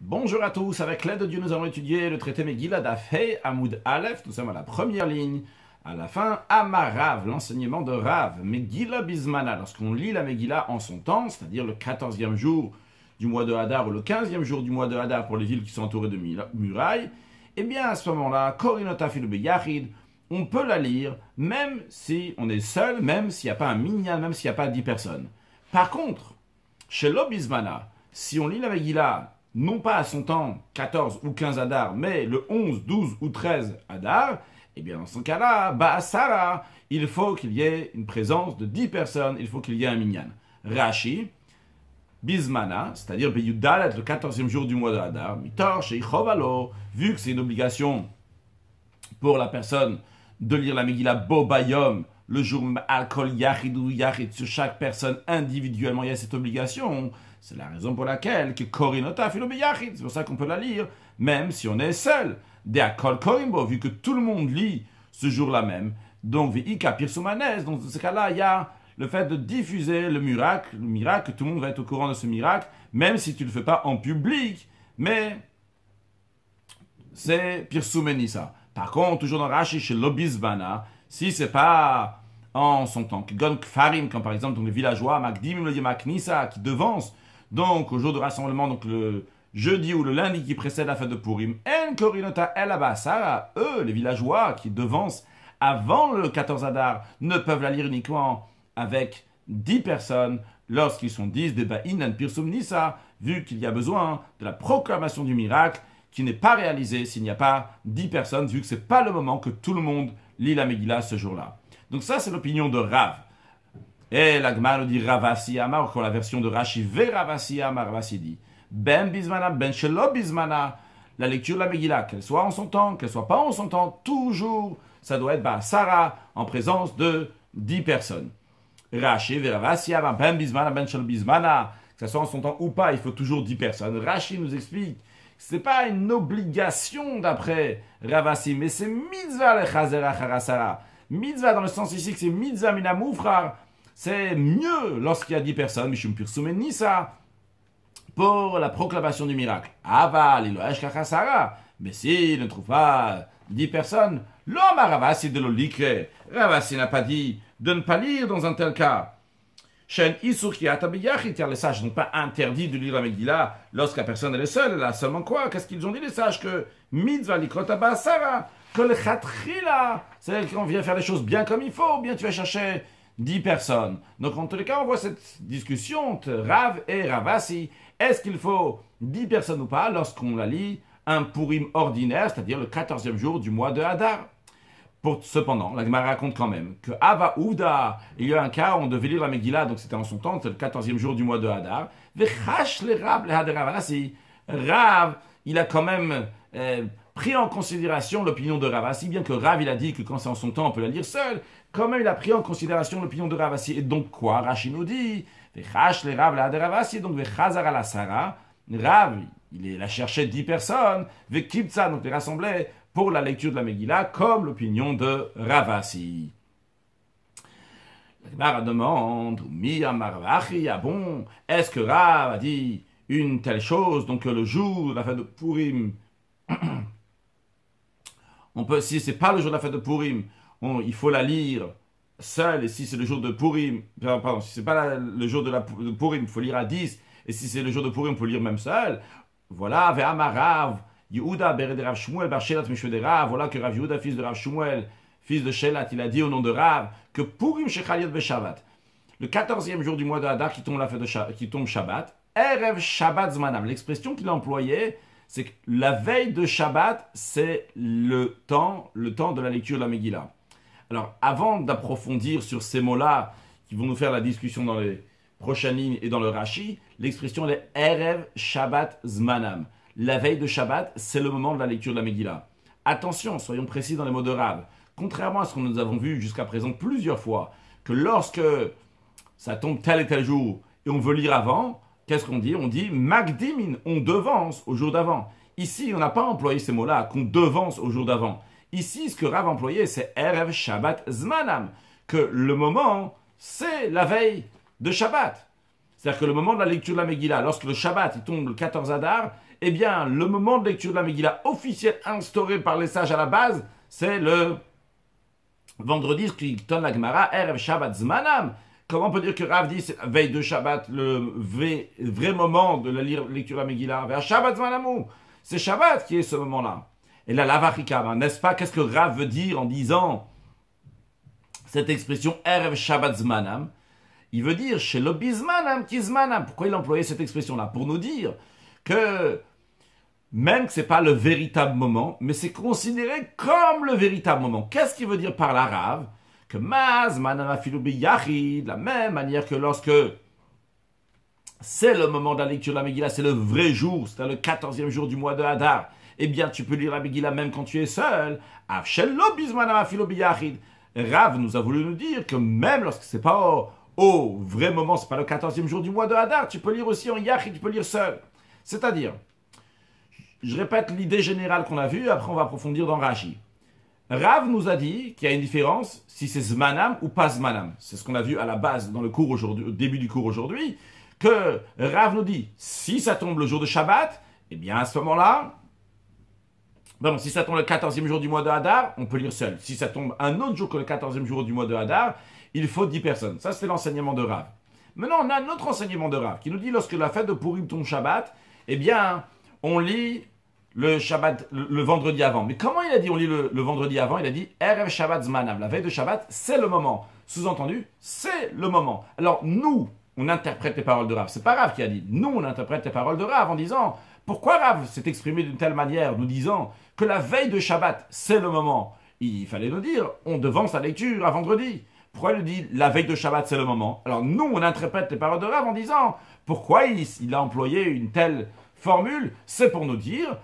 Bonjour à tous, avec l'aide de Dieu nous allons étudier le traité Megillah Daf Hei Amoud Aleph. Nous sommes à la première ligne, à la fin, Amarav, l'enseignement de Rav, Megillah Bismana. Lorsqu'on lit la Megillah en son temps, c'est-à-dire le 14e jour du mois de Hadar ou le 15e jour du mois de Hadar pour les villes qui sont entourées de murailles, eh bien à ce moment-là, Korinota Filu Beyachid, on peut la lire même si on est seul, même s'il n'y a pas un minyan, même s'il n'y a pas 10 personnes. Par contre, chez l'Obismana, si on lit la Megillah non pas à son temps, 14 ou 15 Hadar, mais le 11, 12 ou 13 Hadar, eh bien dans ce cas-là, Ba'asara, il faut qu'il y ait une présence de 10 personnes, il faut qu'il y ait un minyan. Rashi, Bismana, c'est-à-dire Beyudalet, le 14e jour du mois de Hadar, Mitor, Sheichovalo, vu que c'est une obligation pour la personne de lire la Megillah Bobayom, le jour Al-Kol Yachid ou Yachid, sur chaque personne individuellement, il y a cette obligation. C'est la raison pour laquelle que Korinota Filo Beyachid, c'est pour ça qu'on peut la lire, même si on est seul. De Akol Korimbo, vu que tout le monde lit ce jour-là même. Donc, Ve'ika Pirsumanes, donc dans ce cas-là, il y a le fait de diffuser le miracle, que tout le monde va être au courant de ce miracle, même si tu ne le fais pas en public, mais c'est Pirsumenisa. Par contre, toujours dans Rashi, chez l'Obisbana, si c'est pas en son temps, Gon Kfarim, comme par exemple donc les villageois, Magdim le Yemaknisa, qui devancent, donc au jour de rassemblement, donc le jeudi ou le lundi qui précède la fête de Purim, En Korinota El Abasara, eux, les villageois qui devancent avant le 14 Hadar, ne peuvent la lire uniquement avec 10 personnes, lorsqu'ils sont 10, des Ba'inan Pirsum Nisa, vu qu'il y a besoin de la proclamation du miracle, qui n'est pas réalisé s'il n'y a pas 10 personnes, vu que ce n'est pas le moment que tout le monde lit la Megillah ce jour-là. Donc ça, c'est l'opinion de Rav. Et la Gemara nous dit Ravasi Amar, encore la version de Rashi, Ve Ravasi Amar, Ravasi dit, Ben Bismana, Ben Shelo Bismana, la lecture de la Megillah, qu'elle soit en son temps, qu'elle soit pas en son temps, toujours, ça doit être Sarah, en présence de 10 personnes. Rashi, Ve Ravasi Amar, Ben Bismana, Ben Shelo Bismana, que ce soit en son temps ou pas, il faut toujours 10 personnes. Rashi nous explique, ce n'est pas une obligation d'après Ravasi, mais c'est mitzvah le chazera charasara. Mitzvah dans le sens ici que c'est mitzvah minamoufrar. C'est mieux lorsqu'il y a 10 personnes, mishum pirsumen nisa, pour la proclamation du miracle. Aval, iloesh kachasara. Mais s'il ne trouve pas 10 personnes, l'homme à Ravasi de l'olikre. Ravasi n'a pas dit de ne pas lire dans un tel cas. Shen Isur Kiata Beyachid, les sages n'ont pas interdit de lire la Megillah lorsque la personne elle est seule. Elle a seulement quoi? Qu'est-ce qu'ils ont dit les sages? Que mitzvah likrot abasara, que le chatrila, c'est qu'on vient faire les choses bien comme il faut, ou bien tu vas chercher 10 personnes. Donc en tous les cas, on voit cette discussion entre Rav et Ravasi. Est-ce qu'il faut 10 personnes ou pas lorsqu'on la lit un Purim ordinaire, c'est-à-dire le 14e jour du mois de Hadar? Cependant, la Gemara raconte quand même que Ava Ouda, il y a un cas où on devait lire la Megillah, donc c'était en son temps, c'était le 14e jour du mois de Hadar. Rav, il a quand même pris en considération l'opinion de Ravasi, bien que Rav, il a dit que quand c'est en son temps, on peut la lire seul, quand même il a pris en considération l'opinion de Ravasi. Et donc quoi? Rashi nous dit, donc Rav, il a cherché 10 personnes, donc les rassemblait pour la lecture de la Megillah, comme l'opinion de Ravasi. La Gemara demande, bon, est-ce que Rav a dit une telle chose, donc le jour de la fête de Purim, on peut, si c'est pas le jour de la fête de Purim, il faut la lire seule, et si c'est le jour de Purim, pardon, si c'est pas le jour de Purim, il faut lire à 10, et si c'est le jour de Purim, il faut lire même seul. Voilà, Ve'amarav, Yehuda bered Rav Shmuel bar Shelat mishve de Rav, voilà que Rav Yehuda, fils de Rav Shmuel, fils de Shelat, il a dit au nom de Rav que Purim shechaliot beShabbat, le 14e jour du mois de Hadar qui tombe Shabbat, Erev Shabbat Zmanam. L'expression qu'il a employée, c'est que la veille de Shabbat, c'est le temps de la lecture de la Megillah. Alors, avant d'approfondir sur ces mots-là, qui vont nous faire la discussion dans les prochaines lignes et dans le Rashi, l'expression est Erev Shabbat Zmanam. La veille de Shabbat, c'est le moment de la lecture de la Megillah. Attention, soyons précis dans les mots de Rav. Contrairement à ce que nous avons vu jusqu'à présent plusieurs fois, que lorsque ça tombe tel et tel jour et on veut lire avant, qu'est-ce qu'on dit? On dit Magdimin, on devance au jour d'avant. Ici, on n'a pas employé ces mots-là, qu'on devance au jour d'avant. Ici, ce que Rav a employé, c'est Erev Shabbat Zmanam, que le moment, c'est la veille de Shabbat. C'est-à-dire que le moment de la lecture de la Megillah, lorsque le Shabbat il tombe le 14 Hadar, eh bien, le moment de lecture de la Megillah officiel instauré par les sages à la base, c'est le vendredi, qui donne la Gemara, Erev Shabbat Zmanam. Comment on peut dire que Rav dit c'est la veille de Shabbat, le vrai moment de la lecture de la Megillah? Vers Shabbat Zmanamou. C'est Shabbat qui est ce moment-là. Et là, l'Avarika, n'est-ce pas? Qu'est-ce que Rav veut dire en disant cette expression Erev Shabbat Zmanam? Il veut dire chez le Bizmanam qui Zmanam. Pourquoi il a employé cette expression-là? Pour nous dire que même que ce n'est pas le véritable moment, mais c'est considéré comme le véritable moment. Qu'est-ce qu'il veut dire par la Rav? Que Maz, Manama Filoubi Yachid, de la même manière que lorsque c'est le moment de la lecture de la Megillah, c'est le vrai jour, c'est le 14e jour du mois de Hadar, eh bien tu peux lire la Megillah même quand tu es seul. Avshello Bizmanama Filoubi Yachid. Rav nous a voulu nous dire que même lorsque c'est pas au vrai moment, c'est pas le 14e jour du mois de Hadar, tu peux lire aussi en Yachid, tu peux lire seul. C'est-à-dire, je répète l'idée générale qu'on a vue, après on va approfondir dans Rashi. Rav nous a dit qu'il y a une différence si c'est Zmanam ou pas Zmanam. C'est ce qu'on a vu à la base dans le cours aujourd'hui, au début du cours aujourd'hui, que Rav nous dit, si ça tombe le jour de Shabbat, eh bien à ce moment-là, si ça tombe le 14e jour du mois de Hadar, on peut lire seul. Si ça tombe un autre jour que le 14e jour du mois de Hadar, il faut 10 personnes. Ça, c'est l'enseignement de Rav. Maintenant, on a un autre enseignement de Rav qui nous dit, lorsque la fête de Purim tombe Shabbat, eh bien, on lit le Shabbat, le vendredi avant. Mais comment il a dit on lit le vendredi avant? Il a dit Erev Shabbat Zmanam. La veille de Shabbat, c'est le moment. Sous-entendu, c'est le moment. Alors nous, on interprète les paroles de Rav. C'est pas Rav qui a dit. Nous, on interprète les paroles de Rav en disant pourquoi Rav s'est exprimé d'une telle manière, nous disant que la veille de Shabbat, c'est le moment. Il fallait nous dire, on devance la lecture à vendredi. Pourquoi il dit la veille de Shabbat, c'est le moment? Alors nous, on interprète les paroles de Rav en disant pourquoi il a employé une telle formule? C'est pour nous dire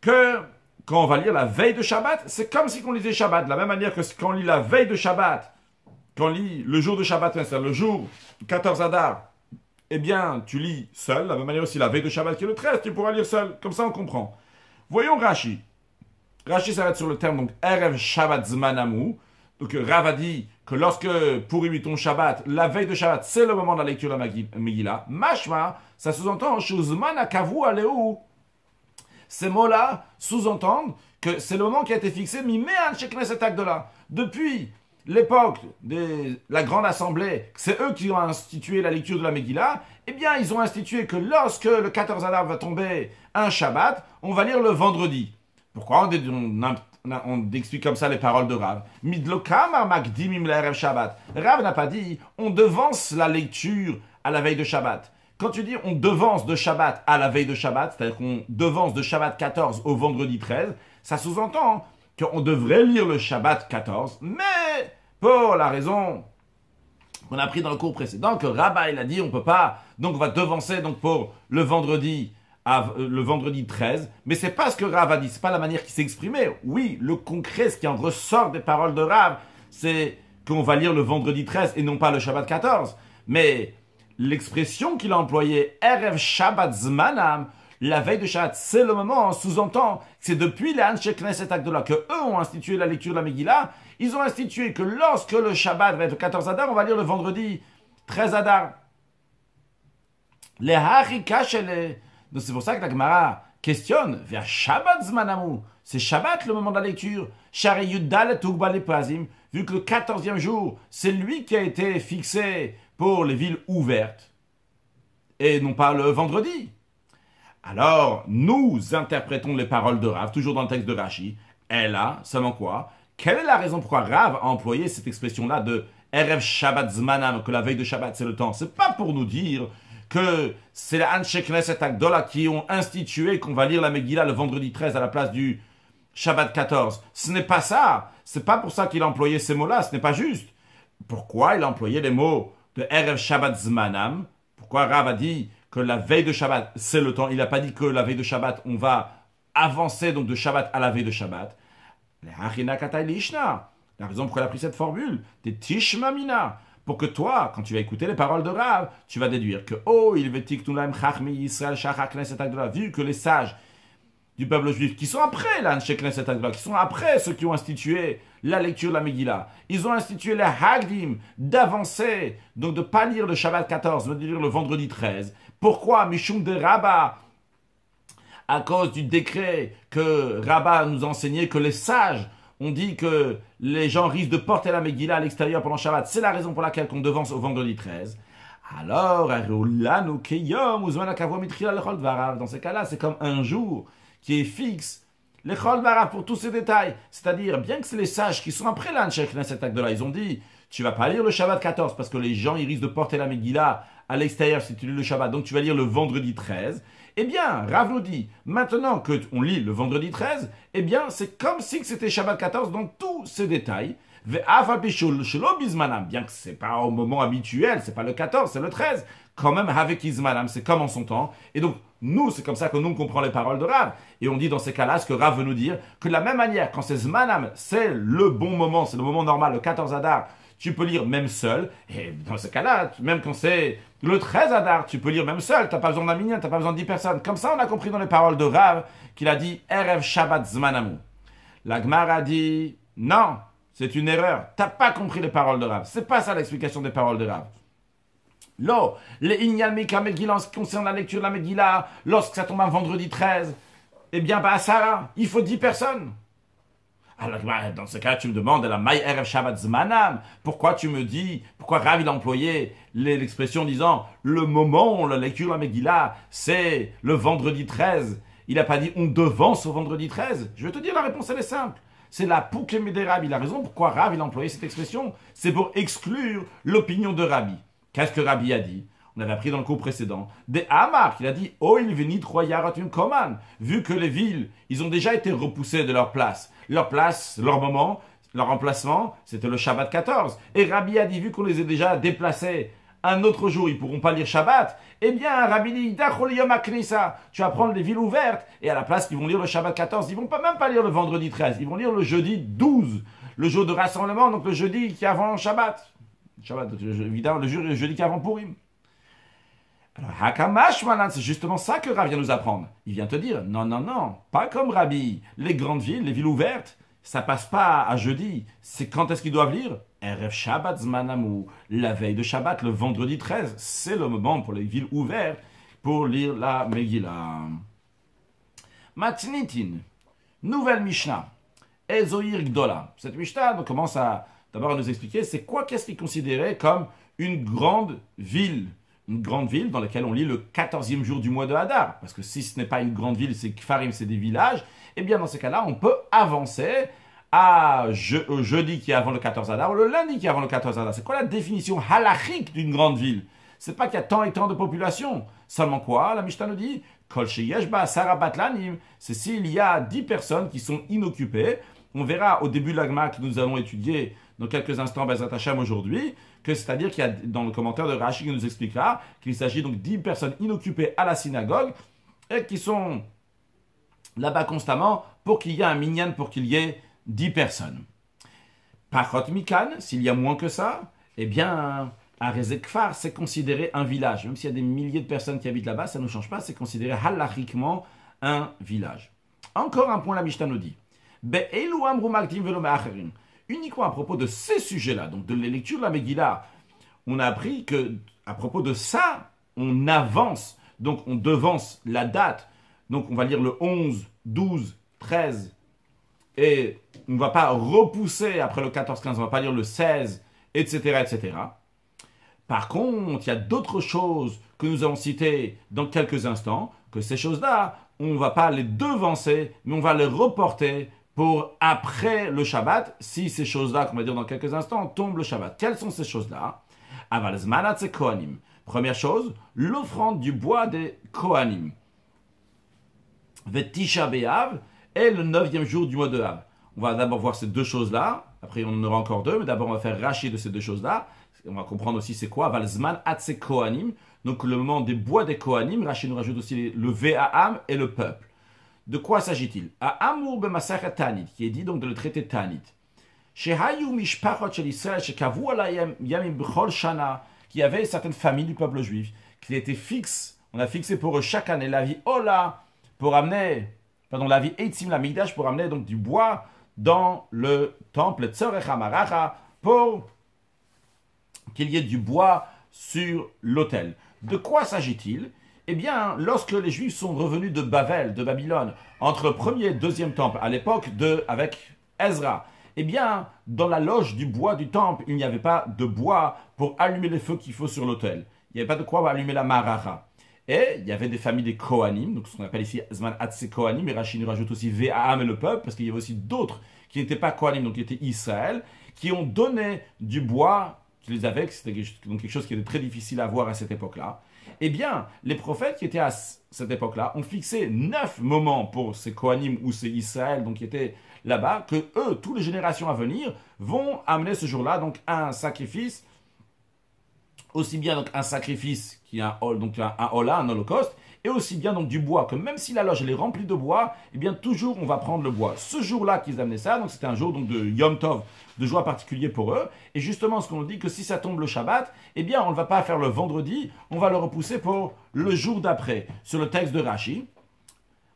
que quand on va lire la veille de Shabbat, c'est comme si on lisait Shabbat. De la même manière que quand on lit la veille de Shabbat, quand on lit le jour de Shabbat, c'est-à-dire le jour 14 Adar, eh bien, tu lis seul. De la même manière aussi, la veille de Shabbat qui est le 13, tu pourras lire seul. Comme ça, on comprend. Voyons Rashi. Rashi s'arrête sur le terme, donc, Erev Shabbat Zmanamu. Donc, Rav a dit que lorsque Purim tombe Shabbat, la veille de Shabbat, c'est le moment de la lecture de la Megillah. Mashma, ça sous-entend, Shuzman Akavu Aleu. Ces mots-là sous-entendent que c'est le moment qui a été fixé, Miméan chez Knesset Agdola. Depuis l'époque de la Grande Assemblée, c'est eux qui ont institué la lecture de la Megillah, eh bien, ils ont institué que lorsque le 14 Adar va tomber un Shabbat, on va lire le vendredi. Pourquoi on explique comme ça les paroles de Rav? Midlokam Magdimim l'Erev Shabbat. Rav n'a pas dit on devance la lecture à la veille de Shabbat. Quand tu dis on devance de Shabbat à la veille de Shabbat, c'est-à-dire qu'on devance de Shabbat 14 au vendredi 13, ça sous-entend qu'on devrait lire le Shabbat 14, mais pour la raison qu'on a pris dans le cours précédent, que Rabba il a dit on ne peut pas, donc on va devancer donc pour le vendredi 13, mais c'est pas ce que Rav a dit, c'est pas la manière qu'il s'est exprimé. Oui, le concret, ce qui en ressort des paroles de Rav, c'est qu'on va lire le vendredi 13 et non pas le Shabbat 14, mais l'expression qu'il a employée, Erev Shabbat Zmanam, la veille de Shabbat, c'est le moment, sous-entend que c'est depuis les Anshe Knesset Agdola que eux ont institué la lecture de la Megillah. Ils ont institué que lorsque le Shabbat va être le 14 Adar, on va lire le vendredi 13 Adar. Les Harika donc c'est pour ça que la Gemara questionne vers Shabbat Zmanamu. C'est Shabbat le moment de la lecture. Shari Yuddal Tugbali Pazim, vu que le 14e jour, c'est lui qui a été fixé pour les villes ouvertes, et non pas le vendredi. Alors, nous interprétons les paroles de Rav, toujours dans le texte de Rashi. Et là, seulement quoi? Quelle est la raison pourquoi Rav a employé cette expression-là de Erev Shabbat Zmanam, que la veille de Shabbat c'est le temps? C'est pas pour nous dire que c'est les Anshe Knesset Agdola qui ont institué qu'on va lire la Megillah le vendredi 13 à la place du Shabbat 14. Ce n'est pas ça. C'est pas pour ça qu'il a employé ces mots-là. Ce n'est pas juste. Pourquoi il a employé les mots de Erev Shabbat Zmanam? Pourquoi Rav a dit que la veille de Shabbat, c'est le temps? Il n'a pas dit que la veille de Shabbat, on va avancer donc de Shabbat à la veille de Shabbat. La raison pourquoi il a pris cette formule, c'est Tishmamina. Pour que toi, quand tu vas écouter les paroles de Rav, tu vas déduire que vu que les sages du peuple juif, qui sont après l'Anshe Knesset Agdola, qui sont après ceux qui ont institué la lecture de la Megillah, ils ont institué les Hagdim d'avancer, donc de ne pas lire le Shabbat 14, mais de lire le vendredi 13. Pourquoi Mishum de Rabba à cause du décret que Rabat nous a enseigné que les sages ont dit que les gens risquent de porter la Megillah à l'extérieur pendant Shabbat. C'est la raison pour laquelle qu'on devance au vendredi 13. Alors, dans ces cas-là, c'est comme un jour qui est fixe, les Chol Varav pour tous ces détails. C'est-à-dire, bien que c'est les sages qui sont après l'Anshek Knesset Agdola, ils ont dit, tu vas pas lire le Shabbat 14 parce que les gens ils risquent de porter la Megillah à l'extérieur si tu lis le Shabbat, donc tu vas lire le vendredi 13. Eh bien, Rav nous dit, maintenant qu'on lit le vendredi 13, eh bien, c'est comme si c'était Shabbat 14 dans tous ces détails. Bien que c'est pas au moment habituel, c'est pas le 14, c'est le 13. Quand même, avec Izmanam, c'est comme en son temps. Et donc, nous, c'est comme ça que nous comprenons les paroles de Rav. Et on dit dans ces cas-là, ce que Rav veut nous dire, que de la même manière, quand c'est Zmanam, c'est le bon moment, c'est le moment normal, le 14 Adar, tu peux lire même seul. Et dans ce cas-là, même quand c'est le 13 Adar, tu peux lire même seul. Tu n'as pas besoin d'un minyan, tu n'as pas besoin de 10 personnes. Comme ça, on a compris dans les paroles de Rav qu'il a dit Erev Shabbat Zmanamu. La Gemara a dit non, c'est une erreur. Tu n'as pas compris les paroles de Rav. C'est pas ça l'explication des paroles de Rav. Là, les Inyan Mika Megillah, en ce qui concerne la lecture de la Megillah, lorsque ça tombe un vendredi 13, eh bien, bah, ça, il faut 10 personnes. Alors, dans ce cas, tu me demandes la Maï Erev Shabbat Zmanam. Pourquoi tu me dis, pourquoi Rav il a employé l'expression disant le moment, la lecture de la Megillah, c'est le vendredi 13. Il n'a pas dit on devance au vendredi 13. Je vais te dire, la réponse, elle est simple. C'est la poucle des Rabbi. Il a raison pourquoi Rav il a employé cette expression. C'est pour exclure l'opinion de Rabbi. Qu'est-ce que Rabbi a dit? On avait appris dans le cours précédent. Des Hamar, il a dit oh, il venit Troyaratun Koman. Vu que les villes, ils ont déjà été repoussés de leur place. Leur place, leur moment, leur emplacement, c'était le Shabbat 14. Et Rabbi a dit, vu qu'on les a déjà déplacés un autre jour, ils ne pourront pas lire Shabbat. Eh bien, Rabbi dit, tu vas prendre les villes ouvertes, et à la place qu'ils vont lire le Shabbat 14, ils ne vont même pas lire le vendredi 13, ils vont lire le jeudi 12, le jour de rassemblement, donc le jeudi qui est avant Shabbat. Shabbat, évidemment, le jeudi qui est avant Purim. Alors, Hakamash Malan, c'est justement ça que Rav vient nous apprendre. Il vient te dire, non, non, non, pas comme Rabbi. Les grandes villes, les villes ouvertes, ça passe pas à jeudi. C'est quand est-ce qu'ils doivent lire? Erev Shabbat Zmanamu, la veille de Shabbat, le vendredi 13. C'est le moment pour les villes ouvertes pour lire la Megillah. Matnitin, nouvelle Mishnah. Ezoir Gdola. Cette Mishnah commence d'abord à nous expliquer c'est quoi, qu'est-ce qui est considéré comme une grande ville. Une grande ville dans laquelle on lit le 14e jour du mois de Hadar. Parce que si ce n'est pas une grande ville, c'est Kfarim, c'est des villages, eh bien dans ces cas-là, on peut avancer au jeudi qui est avant le 14 Hadar ou le lundi qui est avant le 14 Hadar. C'est quoi la définition halachique d'une grande ville? C'est pas qu'il y a tant et tant de population. Seulement quoi? La Mishnah nous dit Kol sheyesh ba asara batlanim. C'est s'il y a 10 personnes qui sont inoccupées. On verra au début de l'agma que nous allons étudier dans quelques instants Bezrat Hashem aujourd'hui, que c'est-à-dire qu'il y a dans le commentaire de Rashi qui nous expliquera qu'il s'agit donc d'10 personnes inoccupées à la synagogue et qui sont là-bas constamment pour qu'il y ait un minyan, pour qu'il y ait 10 personnes. Pachot mikan, s'il y a moins que ça, eh bien, à Rezekfar, c'est considéré un village. Même s'il y a des milliers de personnes qui habitent là-bas, ça ne change pas, c'est considéré halachiquement un village. Encore un point, la Mishnah nous dit. Be'elu amru makdim velo me'acherim. Uniquement à propos de ces sujets-là, donc de la lecture de la Megillah, on a appris que à propos de ça, on avance, donc on devance la date, donc on va lire le 11, 12, 13, et on ne va pas repousser après le 14, 15, on ne va pas lire le 16, etc., etc. Par contre, il y a d'autres choses que nous allons citer dans quelques instants, que ces choses-là, on ne va pas les devancer, mais on va les reporter pour après le Shabbat, si ces choses-là, qu'on va dire dans quelques instants, tombent le Shabbat. Quelles sont ces choses-là? Aval zmanat c'est Kohanim. Première chose, l'offrande du bois des Kohanim. Tisha B'Av est le 9e jour du mois de Av. On va d'abord voir ces deux choses-là, après on en aura encore deux, mais d'abord on va faire Rashi de ces deux choses-là. On va comprendre aussi c'est quoi, Aval zmanat c'est Kohanim. Donc le moment des bois des Kohanim, Rashi nous rajoute aussi le Ve'a'am et le peuple. De quoi s'agit-il? À Amour b'Masachet Tanit, qui est dit donc dans le traité Tanit. Shehayu mishpachot shel Israël shekavu alayem yamim b'chol shana, qui avait certaines familles du peuple juif qui étaient fixes. On a fixé pour eux chaque année la vie Ola pour amener, la vie Eitzim la Mikdash pour amener donc du bois dans le temple Tzorech HaMaracha pour qu'il y ait du bois sur l'autel. De quoi s'agit-il? eh bien, lorsque les Juifs sont revenus de Babel, de Babylone, entre le premier et le deuxième temple, à l'époque avec Ezra, eh bien, dans la loge du bois du temple, il n'y avait pas de bois pour allumer les feux qu'il faut sur l'autel. Il n'y avait pas de quoi allumer la marara. Et il y avait des familles des Kohanim, donc ce qu'on appelle ici Zman Hatse Kohanim, et Rachid nous rajoute aussi Ve'am et le peuple, parce qu'il y avait aussi d'autres qui n'étaient pas Kohanim, donc qui étaient Israël, qui ont donné du bois qu'ils avaient, c'était donc quelque chose qui était très difficile à voir à cette époque-là. Eh bien, les prophètes qui étaient à cette époque-là ont fixé 9 moments pour ces Kohanim ou ces Israël, donc qui étaient là-bas, que eux, toutes les générations à venir, vont amener ce jour-là, donc un sacrifice, aussi bien donc un sacrifice qui est un hola, un holocauste, et aussi bien donc du bois, que même si la loge elle est remplie de bois, eh bien toujours on va prendre le bois. Ce jour-là qu'ils amenaient ça, donc c'était un jour donc de Yom Tov, de joie particulier pour eux, et justement ce qu'on dit que si ça tombe le Shabbat, eh bien on ne va pas faire le vendredi, on va le repousser pour le jour d'après. Sur le texte de Rashi,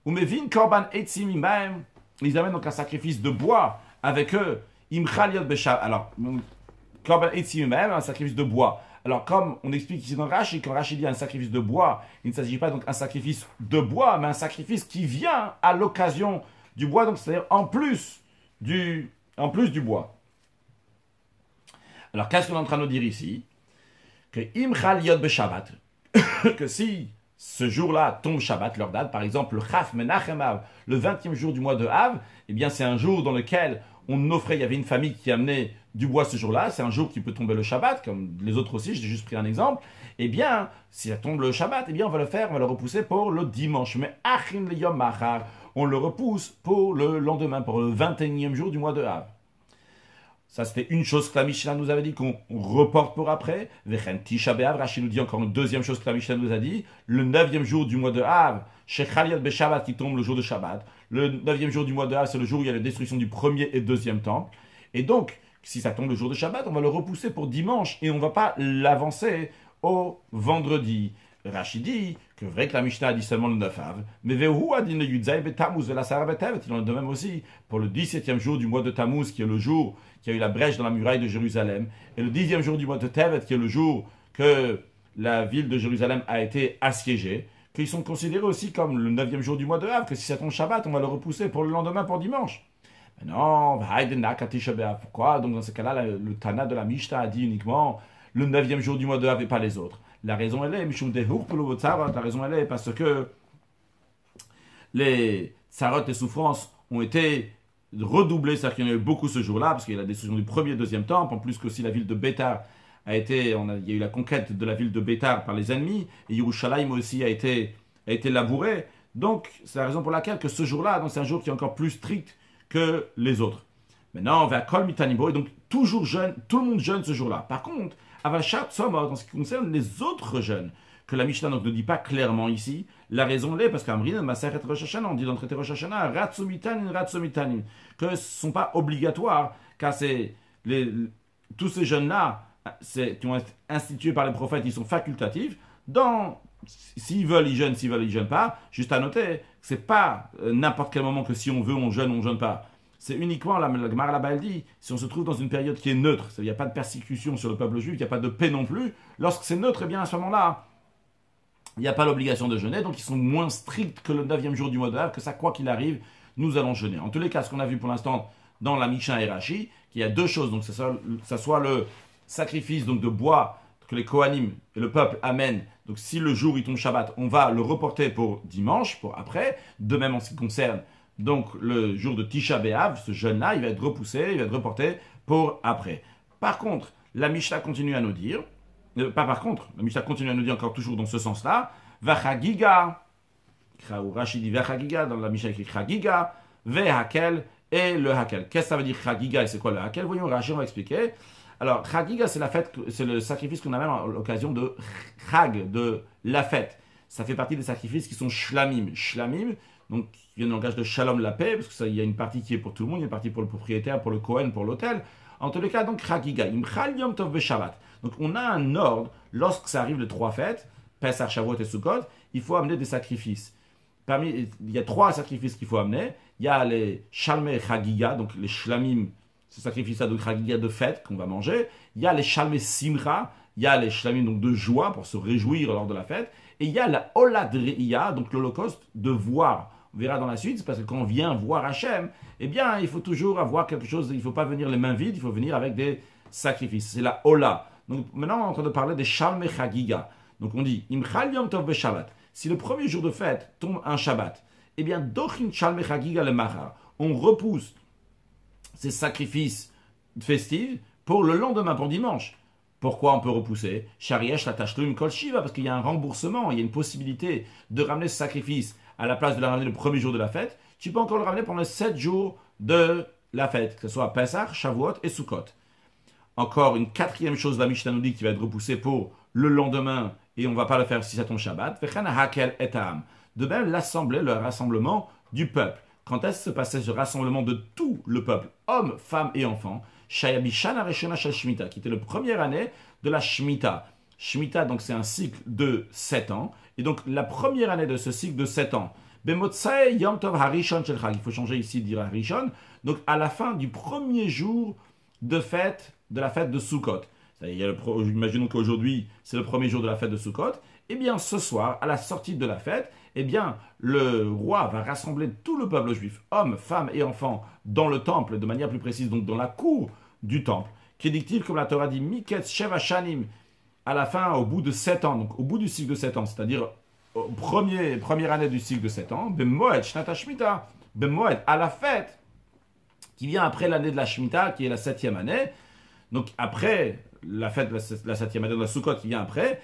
Umevin korban etzim imaim, ils amènent donc un sacrifice de bois avec eux, imchal yod beshav. Alors, korban etzim imaim, un sacrifice de bois. Alors, comme on explique ici dans Rashi, quand Rashi dit un sacrifice de bois, il ne s'agit pas donc un sacrifice de bois, mais un sacrifice qui vient à l'occasion du bois, donc c'est-à-dire en plus du bois. Alors, qu'est-ce qu'on est en train de nous dire ici? Que imchal yod beshabbat, que si ce jour-là tombe Shabbat, leur date, par exemple le Chaf Menachem Av, le 20e jour du mois de Av, eh bien c'est un jour dans lequel on offrait, il y avait une famille qui amenait du bois ce jour-là, c'est un jour qui peut tomber le Shabbat, comme les autres aussi, j'ai juste pris un exemple, eh bien, si ça tombe le Shabbat, eh bien on va le repousser pour le dimanche, mais Achim le Yom Machar, on le repousse pour le lendemain, pour le 21e jour du mois de Av. Ça, c'était une chose que la Mishnah nous avait dit qu'on reporte pour après. Vechen Tisha B'Av, Rashi nous dit encore une deuxième chose que la Mishnah nous a dit. Le 9e jour du mois de Av, Shechal Yod Beshabbat qui tombe le jour de Shabbat. Le 9e jour du mois de Av, c'est le jour où il y a la destruction du premier et deuxième temple. Et donc, si ça tombe le jour de Shabbat, on va le repousser pour dimanche et on ne va pas l'avancer au vendredi. Rashi dit que vrai que la Mishnah a dit seulement le 9 Av, mais Vehu a dit le Yudzai Betamuz Velasara Betevet. Il en est de même aussi pour le 17e jour du mois de Tammuz, qui est le jour qui a eu la brèche dans la muraille de Jérusalem, et le 10e jour du mois de Tevet, qui est le jour que la ville de Jérusalem a été assiégée, qu'ils sont considérés aussi comme le 9e jour du mois de Av, que si ça tombe Shabbat, on va le repousser pour le lendemain, pour dimanche. Mais non, pourquoi? Donc dans ce cas-là, le Tana de la Mishnah a dit uniquement le 9e jour du mois de Av et pas les autres. La raison elle est, la raison elle est parce que les tsarot, les souffrances ont été redoublées, c'est-à-dire qu'il y en a eu beaucoup ce jour-là, parce qu'il y a la destruction du premier et deuxième temple, en plus que aussi la ville de Bétar il y a eu la conquête de la ville de Bétar par les ennemis, et Yerushalayim aussi a été labouré. Donc c'est la raison pour laquelle que ce jour-là, donc c'est un jour qui est encore plus strict que les autres. Maintenant, on va à Kol Mitanibo, et donc toujours jeûne, tout le monde jeûne ce jour-là. Par contre, Avachat Somot, en ce qui concerne les autres jeûnes, que la Mishnah donc ne dit pas clairement ici, la raison l'est, parce qu'Amrin, Maseret Rosh Hashanah, on dit dans le traité Rosh Hashanah, Ratsumitanin, que ce ne sont pas obligatoires, car tous ces jeûnes-là, qui ont été institués par les prophètes, ils sont facultatifs. S'ils veulent, ils jeûnent, s'ils veulent, ils jeûnent pas. Juste à noter, c'est pas n'importe quel moment que si on veut, on jeûne pas. C'est uniquement, la Gemara là-bas elle dit, si on se trouve dans une période qui est neutre, il n'y a pas de persécution sur le peuple juif, il n'y a pas de paix non plus, lorsque c'est neutre, eh bien à ce moment-là, il n'y a pas l'obligation de jeûner, donc ils sont moins stricts que le 9e jour du mois de Av, que ça, quoi qu'il arrive, nous allons jeûner. En tous les cas, ce qu'on a vu pour l'instant dans la Mishnah et Rashi, qu'il y a deux choses, donc ça soit le sacrifice donc de bois que les Kohanim et le peuple amènent, donc si le jour il tombe Shabbat, on va le reporter pour dimanche, pour après, de même en ce qui concerne donc le jour de Tisha B'Av, ce jeûne-là, il va être repoussé, il va être reporté pour après. Par contre, la Mishnah continue à nous dire, la Mishnah continue à nous dire encore toujours dans ce sens-là, Vachagiga, Rashi dit Vachagiga, dans la Mishnah écrit Chagiga, Vehakel et le Hakel. Qu'est-ce que ça veut dire Chagiga et c'est quoi le Hakel? Voyons, Rashi, on va expliquer. Alors, Chagiga, c'est la fête, c'est le sacrifice qu'on amène à l'occasion de Chag, de la fête. Ça fait partie des sacrifices qui sont shlamim. Shlamim, donc, il y a un langage de shalom, la paix, parce qu'il y a une partie qui est pour tout le monde, il y a une partie pour le propriétaire, pour le Kohen, pour l'hôtel. En tous les cas, donc, Chagiga, Imchal Yom Tov Beshabbat. Donc, on a un ordre, lorsque ça arrive les trois fêtes, Pesach, Shavuot et Sukkot, il faut amener des sacrifices. Il y a trois sacrifices qu'il faut amener. Il y a les Shalmei Chagiga, donc les shlamim, ce sacrifice de Chagiga de fête qu'on va manger. Il y a les Shalmei Simcha, il y a les shlamim, donc de joie, pour se réjouir lors de la fête, et il y a la oladriya, donc l'holocauste, de voir. On verra dans la suite, c'est parce que quand on vient voir Hachem, eh bien, il faut toujours avoir quelque chose, il ne faut pas venir les mains vides, il faut venir avec des sacrifices. C'est la ola. Donc maintenant, on est en train de parler des shalmei chagiga. Donc on dit, Imchal Yom Tov Shabbat. Si le premier jour de fête tombe un Shabbat, eh bien, Dochin Shalmei Chagiga le Mahar. On repousse ces sacrifices festifs pour le lendemain, pour dimanche. Pourquoi on peut repousser? Shariyesh la tashlum kol shiva, parce qu'il y a un remboursement, il y a une possibilité de ramener ce sacrifice à la place de le ramener le premier jour de la fête. Tu peux encore le ramener pendant les 7 jours de la fête, que ce soit Pesach, Shavuot et Sukkot. Encore une quatrième chose, la Mishnah nous dit qui va être repoussée pour le lendemain, et on ne va pas le faire si ça tombe Shabbat. De même, l'assemblée, le rassemblement du peuple. Quand est-ce que se passait ce rassemblement de tout le peuple, hommes, femmes et enfants? Shayabishana Reshona Shel Shemitah, qui était la première année de la Shemitah. Shemitah, donc c'est un cycle de 7 ans. Et donc la première année de ce cycle de 7 ans, Bemotsae Yom Tov Harishon Shel Chag. Il faut changer ici, dire Harishon. Donc à la fin du premier jour de la fête de Sukkot. Imaginons qu'aujourd'hui, c'est le premier jour de la fête de Sukkot. Eh bien, ce soir, à la sortie de la fête, eh bien, le roi va rassembler tout le peuple juif, hommes, femmes et enfants, dans le temple, de manière plus précise, donc dans la cour du temple. Qui dit-il, comme la Torah dit, Miketz Sheva Shanim, à la fin, au bout de 7 ans, donc au bout du cycle de 7 ans, c'est-à-dire première année du cycle de 7 ans, Bemoed Shnata Shemitah, Bemoed, à la fête, qui vient après l'année de la Shemitah, qui est la 7e année, donc après la fête de la 7e année de la Sukkot qui vient après,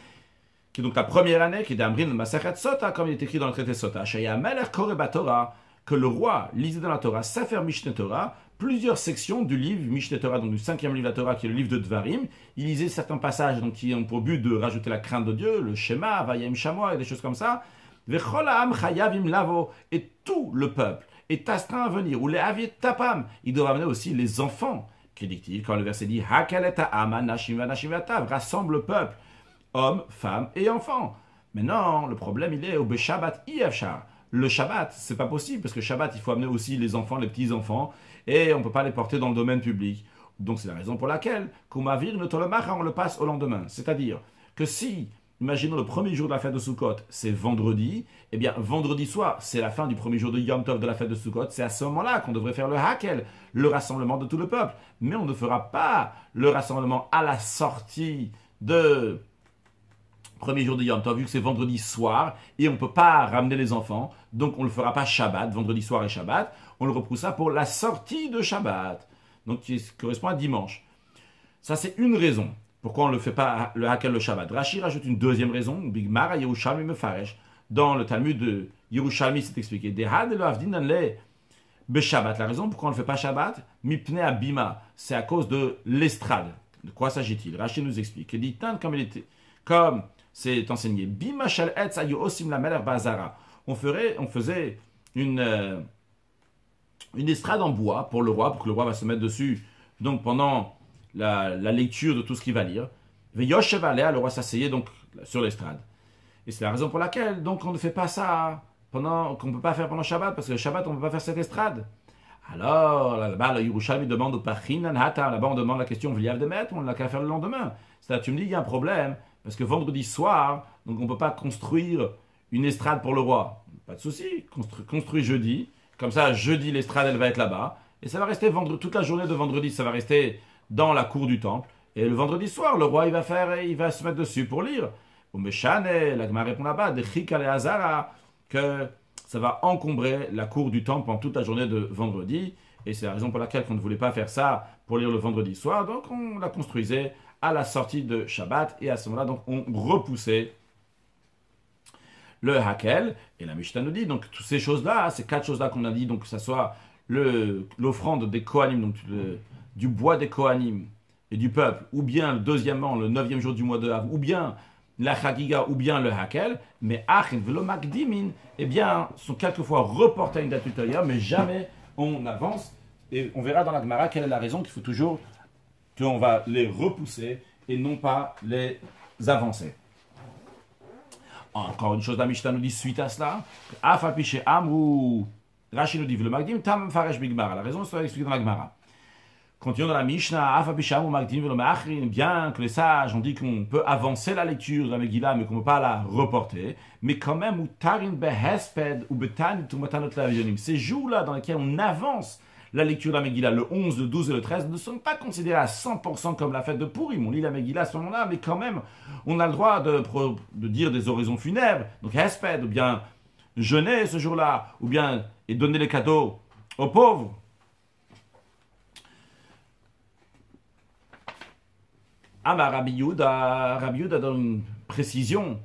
qui est donc la première année, qui est d'Amrin Masachet Sota, comme il est écrit dans le traité Sota, Shaya Melech Koreba Torah, que le roi lisait dans la Torah, Sefer Mishneh Torah, plusieurs sections du livre Mishneh Torah, donc du 5e livre de la Torah, qui est le livre de Dvarim. Il lisait certains passages donc, qui ont pour but de rajouter la crainte de Dieu, le Shema, Vayem Shamoa, et des choses comme ça. Vechol Ha'am Chayavim Lavo, et tout le peuple est astreint à venir, ou les Aviet Tapam, il doit amener aussi les enfants. Qui dit-il quand le verset dit Hakelet Ha'am Nashim Vanashim Vatav, rassemble le peuple, hommes, femmes et enfants. Maintenant, le problème, il est au Beshabbat Iyavshar. Le Shabbat, c'est pas possible, parce que Shabbat, il faut amener aussi les enfants, les petits-enfants, et on ne peut pas les porter dans le domaine public. Donc c'est la raison pour laquelle, Kumavir Notolemacha, on le passe au lendemain. C'est-à-dire que si, imaginons le premier jour de la fête de Sukkot, c'est vendredi, eh bien vendredi soir, c'est la fin du premier jour de Yom Tov de la fête de Sukkot, c'est à ce moment-là qu'on devrait faire le Hakel, le rassemblement de tout le peuple. Mais on ne fera pas le rassemblement à la sortie de premier jour de Yom Tov, vu que c'est vendredi soir, et on ne peut pas ramener les enfants, donc on ne le fera pas Shabbat, vendredi soir et Shabbat, on le repoussa pour la sortie de Shabbat, donc qui correspond à dimanche. Ça, c'est une raison pourquoi on ne le fait pas le Hakel le Shabbat. Rashi rajoute une deuxième raison, Bigmar Yerushalmi Mefaresh. Dans le Talmud de Yerushalmi, c'est expliqué. Dehad lo avdinan le Beshabbat. La raison pourquoi on ne le fait pas Shabbat, Mipne Abima, c'est à cause de l'estrade. De quoi s'agit-il? Rashi nous explique. Il dit, comme c'est enseigné, Bima shel etz ayu osim la meler bazara. On faisait une estrade en bois pour le roi, pour que le roi va se mettre dessus. Donc pendant la lecture de tout ce qu'il va lire, Yoshev alea, le roi s'asseyait donc sur l'estrade. Et c'est la raison pour laquelle donc on ne fait pas ça qu'on ne peut pas faire pendant Shabbat, parce que le Shabbat on ne peut pas faire cette estrade. Alors là-bas le Yerushalmi demande au Pachinan Hata, là-bas on demande la question V'liav de mettre, on n'a qu'à faire le lendemain. C'est-à-dire tu me dis il y a un problème. Parce que vendredi soir, donc on ne peut pas construire une estrade pour le roi. Pas de souci, construis jeudi. Comme ça, jeudi, l'estrade, elle va être là-bas. Et ça va rester toute la journée de vendredi, ça va rester dans la cour du temple. Et le vendredi soir, le roi, il va se mettre dessus pour lire. La Gemara répond là-bas, que ça va encombrer la cour du temple pendant toute la journée de vendredi. Et c'est la raison pour laquelle on ne voulait pas faire ça pour lire le vendredi soir. Donc on la construisait à la sortie de Shabbat, et à ce moment-là, donc, on repoussait le Hakel, et la Mishnah nous dit, donc, toutes ces choses-là, ces 4 choses-là qu'on a dit, donc, que ce soit l'offrande des Kohanim, donc, du bois des Kohanim et du peuple, ou bien, deuxièmement, le 9e jour du mois de Av, ou bien, la Chagiga, ou bien le Hakel, mais Achin velo Makdimin, eh bien, sont quelquefois reportés à une date ultérieure, mais jamais on avance, et on verra dans la Gemara quelle est la raison qu'il faut toujours qu'on va les repousser et non pas les avancer. Encore une chose, la Mishnah nous dit suite à cela, Rashi nous dit, le Magdim tam faresh bigmara. La raison sera expliquée dans la Gemara. Continuons dans la Mishnah, Afabisham ou Magdim velo Me'achrin, bien que les sages ont dit qu'on peut avancer la lecture de la Megillah, mais qu'on ne peut pas la reporter, mais quand même, Utarin behesped ou betan tumatanot lavionim, ces jours-là dans lesquels on avance la lecture de la Megillah, le 11, le 12 et le 13, ne sont pas considérés à 100% comme la fête de Purim. On lit la Megillah à ce moment-là, mais quand même, on a le droit de dire des oraisons funèbres, donc hesped, ou bien jeûner ce jour-là, ou bien et donner les cadeaux aux pauvres. Rabbi Yehuda donne une précision.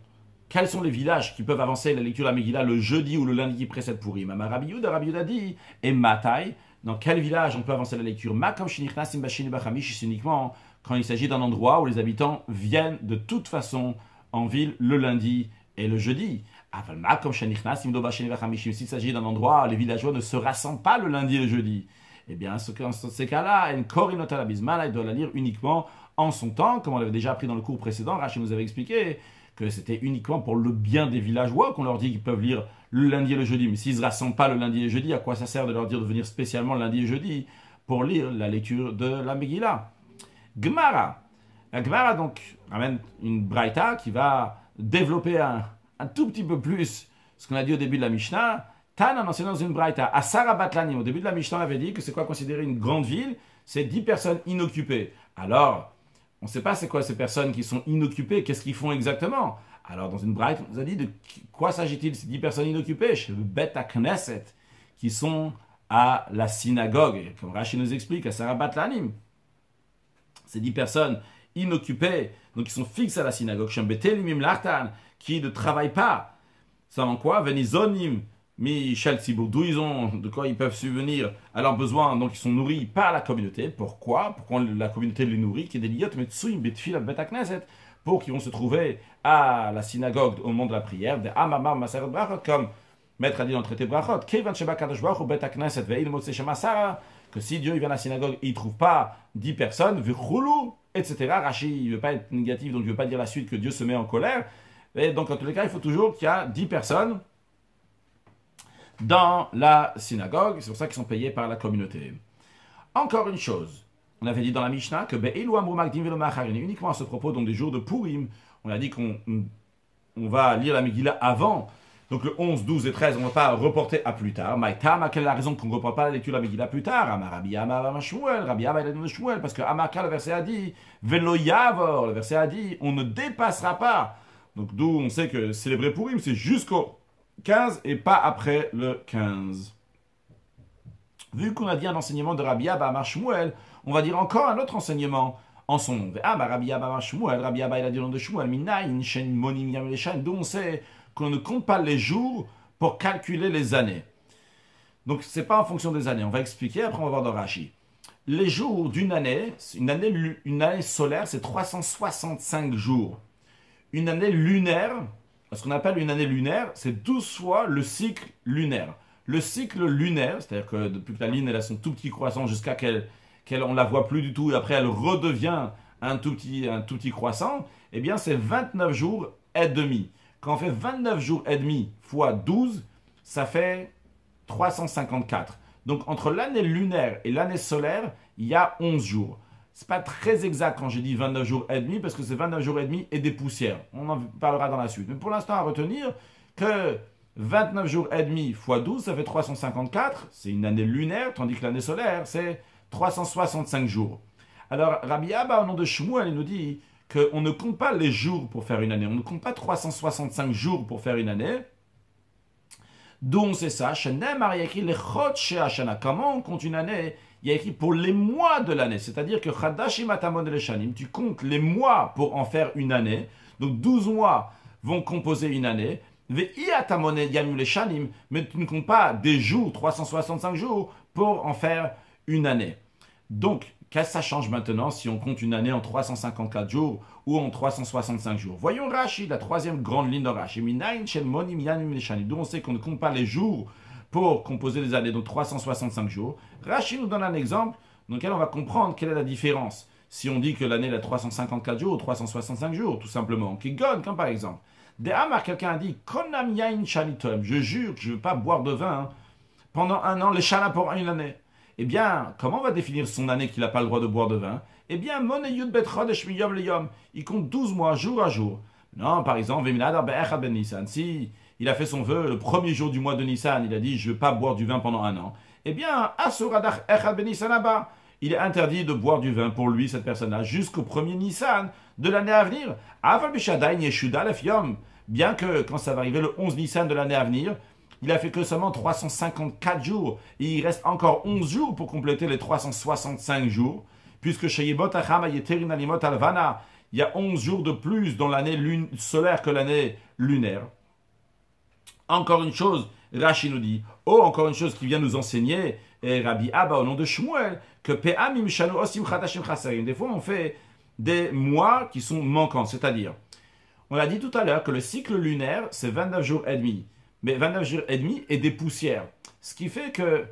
Quels sont les villages qui peuvent avancer la lecture de la Megillah le jeudi ou le lundi qui précède Purim? Rabbi Yehuda dit, et Matai, dans quel village on peut avancer la lecture? Makom shenichnasim bashini bachamish, c'est uniquement quand il s'agit d'un endroit où les habitants viennent de toute façon en ville le lundi et le jeudi. Makom shenichnasim do bashini bachamish, s'il s'agit d'un endroit où les villageois ne se rassemblent pas le lundi et le jeudi, eh bien, dans ces cas-là, une korinota la bismala, il doit la lire uniquement en son temps, comme on l'avait déjà appris dans le cours précédent. Rachid nous avait expliqué que c'était uniquement pour le bien des villageois qu'on leur dit qu'ils peuvent lire le lundi et le jeudi. Mais s'ils ne se rassemblent pas le lundi et le jeudi, à quoi ça sert de leur dire de venir spécialement le lundi et le jeudi pour lire la lecture de la Megillah? Gemara. La Gemara donc amène une braïta qui va développer un tout petit peu plus ce qu'on a dit au début de la Mishnah. Tan a enseigné dans une braïta. À Sarabatlanim, au début de la Mishnah, on avait dit que c'est quoi considérer une grande ville? C'est 10 personnes inoccupées. Alors, on ne sait pas c'est quoi ces personnes qui sont inoccupées, qu'est-ce qu'ils font exactement. Alors, dans une braïta, on nous a dit de quoi s'agit-il ces 10 personnes inoccupées chez le Bet Knesset, qui sont à la synagogue. Et comme Rashi nous explique, à Sarabatlanim, ces 10 personnes inoccupées, donc qui sont fixes à la synagogue, qui ne travaillent pas. Ça en quoi? Venizonim. Michel Tzibour, d'où ils ont, de quoi ils peuvent subvenir à leurs besoins, donc ils sont nourris par la communauté. Pourquoi la communauté les nourrit? Qui est des liot metsuim betfil bet knesset, pour qu'ils vont se trouver à la synagogue au moment de la prière, des amamam maseret brachot, comme Maître a dit dans le traité brachot, kevan sheba kadosh baruch hu bet knesset ve'il motze shemasara, que si Dieu il vient à la synagogue et il trouve pas 10 personnes, v'chulu, etc. Rashi il veut pas être négatif, donc il veut pas dire la suite que Dieu se met en colère. Et donc en tous les cas, il faut toujours qu'il y a 10 personnes dans la synagogue, c'est pour ça qu'ils sont payés par la communauté. Encore une chose, on avait dit dans la Mishnah que uniquement à ce propos, donc des jours de Purim, on a dit qu'on va lire la Megillah avant, donc le 11, 12 et 13, on ne va pas reporter à plus tard. Maïtam, quelle est la raison qu'on ne reporte pas la lecture de la Megillah plus tard? Rabbi Abba il a dit Shmuel, parce que Amaka, le verset a dit, Velo Yavor, le verset a dit, on ne dépassera pas. Donc d'où on sait que célébrer Purim, c'est jusqu'au 15 et pas après le 15. Vu qu'on a dit un enseignement de Rabbi Abba Amar Shmuel, on va dire encore un autre enseignement en son nom. Rabbi Abba Amar Shmuel, Rabbi Abba il a dit le nom de Shmuel, Minayin Shen Monim Yam Leshan, d'où on sait qu'on ne compte pas les jours pour calculer les années. Donc c'est pas en fonction des années, on va expliquer, après on va voir dans Rashi. Les jours d'une année, une année solaire, c'est 365 jours. Une année lunaire, ce qu'on appelle une année lunaire, c'est 12 fois le cycle lunaire. Le cycle lunaire, c'est-à-dire que depuis que la lune elle a son tout petit croissant jusqu'à qu'elle on la voit plus du tout et après elle redevient un tout petit croissant, eh bien c'est 29 jours et demi. Quand on fait 29 jours et demi fois 12, ça fait 354. Donc entre l'année lunaire et l'année solaire, il y a 11 jours. C'est pas très exact quand j'ai dit 29 jours et demi, parce que c'est 29 jours et demi et des poussières. On en parlera dans la suite. Mais pour l'instant, à retenir que 29 jours et demi fois 12, ça fait 354. C'est une année lunaire, tandis que l'année solaire, c'est 365 jours. Alors, Rabbi Abba, au nom de Shmuel, il nous dit qu'on ne compte pas les jours pour faire une année. On ne compte pas 365 jours pour faire une année. D'où on sait ça? Comment on compte une année? Il y a écrit pour les mois de l'année, c'est-à-dire que Chadashim Atamon Leshanim, tu comptes les mois pour en faire une année, donc 12 mois vont composer une année, Ve'i Atamon Yamim Leshanim, mais tu ne comptes pas des jours, 365 jours, pour en faire une année. Donc, qu'est-ce que ça change maintenant si on compte une année en 354 jours ou en 365 jours? Voyons Rashi, la troisième grande ligne de Rashi, Minayin Shel Monim Yamim Leshanim, d'où on sait qu'on ne compte pas les jours pour composer les années, donc 365 jours. Rashi nous donne un exemple dans lequel on va comprendre quelle est la différence. Si on dit que l'année a 354 jours ou 365 jours, tout simplement. Kigon, comme par exemple. De Amar, quelqu'un a dit, Konam Yain Shanitom, je jure que je ne veux pas boire de vin pendant un an, les Shana pour une année. Eh bien, comment on va définir son année qu'il n'a pas le droit de boire de vin? Eh bien, Mon Yud Bet Chodesh Miyom Leyom. Il compte 12 mois, jour à jour. Non, par exemple, Veminadar Be'echad Ben Nissan. Si il a fait son vœu le premier jour du mois de Nissan, il a dit je ne veux pas boire du vin pendant un an. Eh bien, Asuradach Echad Ben Nissan Abba. Il est interdit de boire du vin pour lui, cette personne-là, jusqu'au premier Nissan de l'année à venir. Aval Bishadain Yeshuda Lef Yom. Bien que quand ça va arriver le 11 Nissan de l'année à venir, il a fait que seulement 354 jours. Et il reste encore 11 jours pour compléter les 365 jours. Puisque chez Yebot Achama Yeterin Alimot Alvana, il y a 11 jours de plus dans l'année solaire que l'année lunaire. Encore une chose, Rashi nous dit, encore une chose qui vient nous enseigner, et Rabbi Abba au nom de Shmuel, que Pe'amim Shanu Osim Chadashim Chasarim. Des fois, on fait des mois qui sont manquants, c'est-à-dire, on a dit tout à l'heure que le cycle lunaire, c'est 29 jours et demi. Mais 29 jours et demi et des poussières. Ce qui fait que,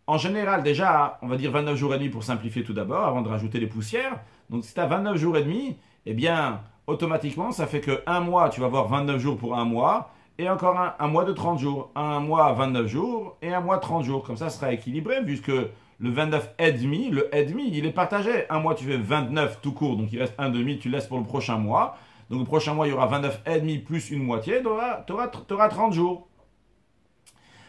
en général, déjà, on va dire 29 jours et demi pour simplifier tout d'abord, avant de rajouter les poussières. Donc, si tu as 29 jours et demi, eh bien, automatiquement, ça fait que un mois, tu vas avoir 29 jours pour un mois, et encore un mois de 30 jours. Un mois 29 jours, et un mois 30 jours. Comme ça sera équilibré, puisque le 29 et demi, le et demi, il est partagé. Un mois, tu fais 29 tout court, donc il reste un demi, tu laisses pour le prochain mois. Donc, le prochain mois, il y aura 29 et demi plus une moitié, tu auras 30 jours.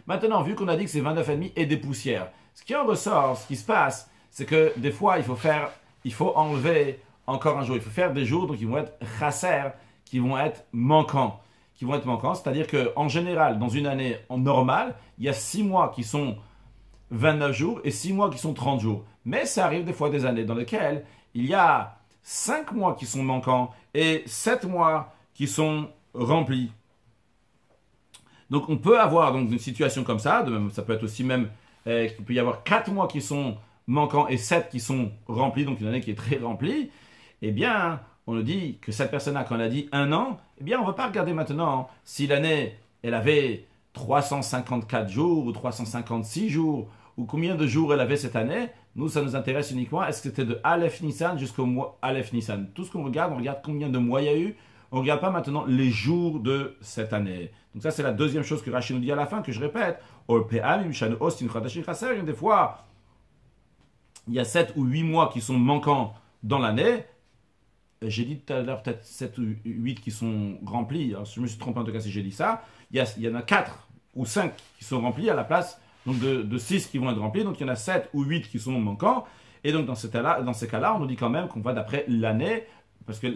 Maintenant, vu qu'on a dit que c'est 29,5 et des poussières, ce qui en ressort, ce qui se passe, c'est que des fois, il faut enlever encore un jour. Il faut faire des jours donc ils vont être chasser, qui vont être manquants. C'est-à-dire qu'en général, dans une année en normale, il y a 6 mois qui sont 29 jours et 6 mois qui sont 30 jours. Mais ça arrive des fois des années dans lesquelles il y a 5 mois qui sont manquants et 7 mois qui sont remplis. Donc on peut avoir donc une situation comme ça, ça peut être aussi même qu'il peut y avoir 4 mois qui sont manquants et 7 qui sont remplis, donc une année qui est très remplie. Eh bien, on nous dit que cette personne-là, quand on a dit un an, eh bien on ne va pas regarder maintenant si l'année, elle avait 354 jours ou 356 jours, ou combien de jours elle avait cette année. Nous, ça nous intéresse uniquement, est-ce que c'était de Aleph Nissan jusqu'au mois Aleph Nissan. Tout ce qu'on regarde, on regarde combien de mois il y a eu. On ne regarde pas maintenant les jours de cette année. Donc ça, c'est la deuxième chose que Rashi nous dit à la fin, que je répète. Des fois, il y a 7 ou 8 mois qui sont manquants dans l'année. J'ai dit tout à l'heure peut-être 7 ou 8 qui sont remplis. Alors, je me suis trompé en tout cas si j'ai dit ça. Il y en a 4 ou 5 qui sont remplis à la place donc de 6 qui vont être remplis. Donc il y en a 7 ou 8 qui sont manquants. Et donc dans ces cas-là, on nous dit quand même qu'on va d'après l'année. Parce que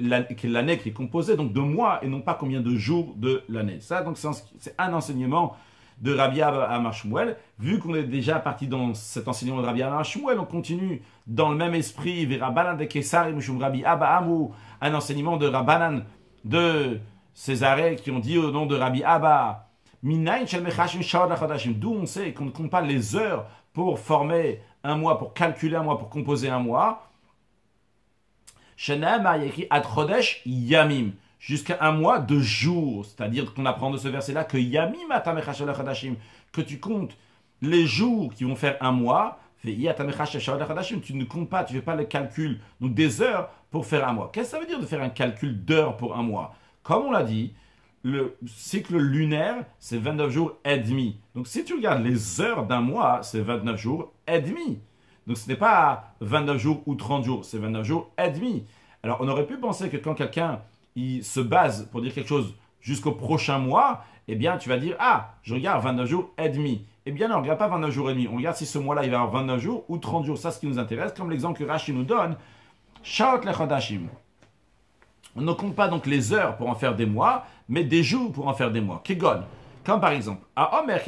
l'année qui est composée donc de mois et non pas combien de jours de l'année. Ça, donc, c'est un enseignement de Rabbi Amar Shmuel. Vu qu'on est déjà parti dans cet enseignement de Rabbi Amar Shmuel, on continue dans le même esprit vers Rabbanan de Kesar et Mishum Rabbi Abba Amou, un enseignement de Rabbanan de Césarée qui ont dit au nom de Rabbi Abba Minayin shel mechashim shaot lachadashim. D'où on sait qu'on ne compte pas les heures pour former un mois, pour calculer un mois, pour composer un mois. Yamim, jusqu'à un mois de jours. C'est-à-dire qu'on apprend de ce verset-là que Yamim que tu comptes les jours qui vont faire un mois. Tu ne comptes pas, tu ne fais pas le calcul donc des heures pour faire un mois. Qu'est-ce que ça veut dire de faire un calcul d'heures pour un mois? Comme on l'a dit, le cycle lunaire, c'est 29 jours et demi. Donc si tu regardes les heures d'un mois, c'est 29 jours et demi. Donc ce n'est pas 29 jours ou 30 jours, c'est 29 jours et demi. Alors on aurait pu penser que quand quelqu'un il se base pour dire quelque chose jusqu'au prochain mois, eh bien tu vas dire « Ah, je regarde 29 jours et demi ». Eh bien non, on ne regarde pas 29 jours et demi. On regarde si ce mois-là il va avoir 29 jours ou 30 jours. Ça, c'est ce qui nous intéresse, comme l'exemple que Rashi nous donne. Shaot lechodashim. On ne compte pas donc les heures pour en faire des mois, mais des jours pour en faire des mois. Kegon. Comme par exemple, à Omer,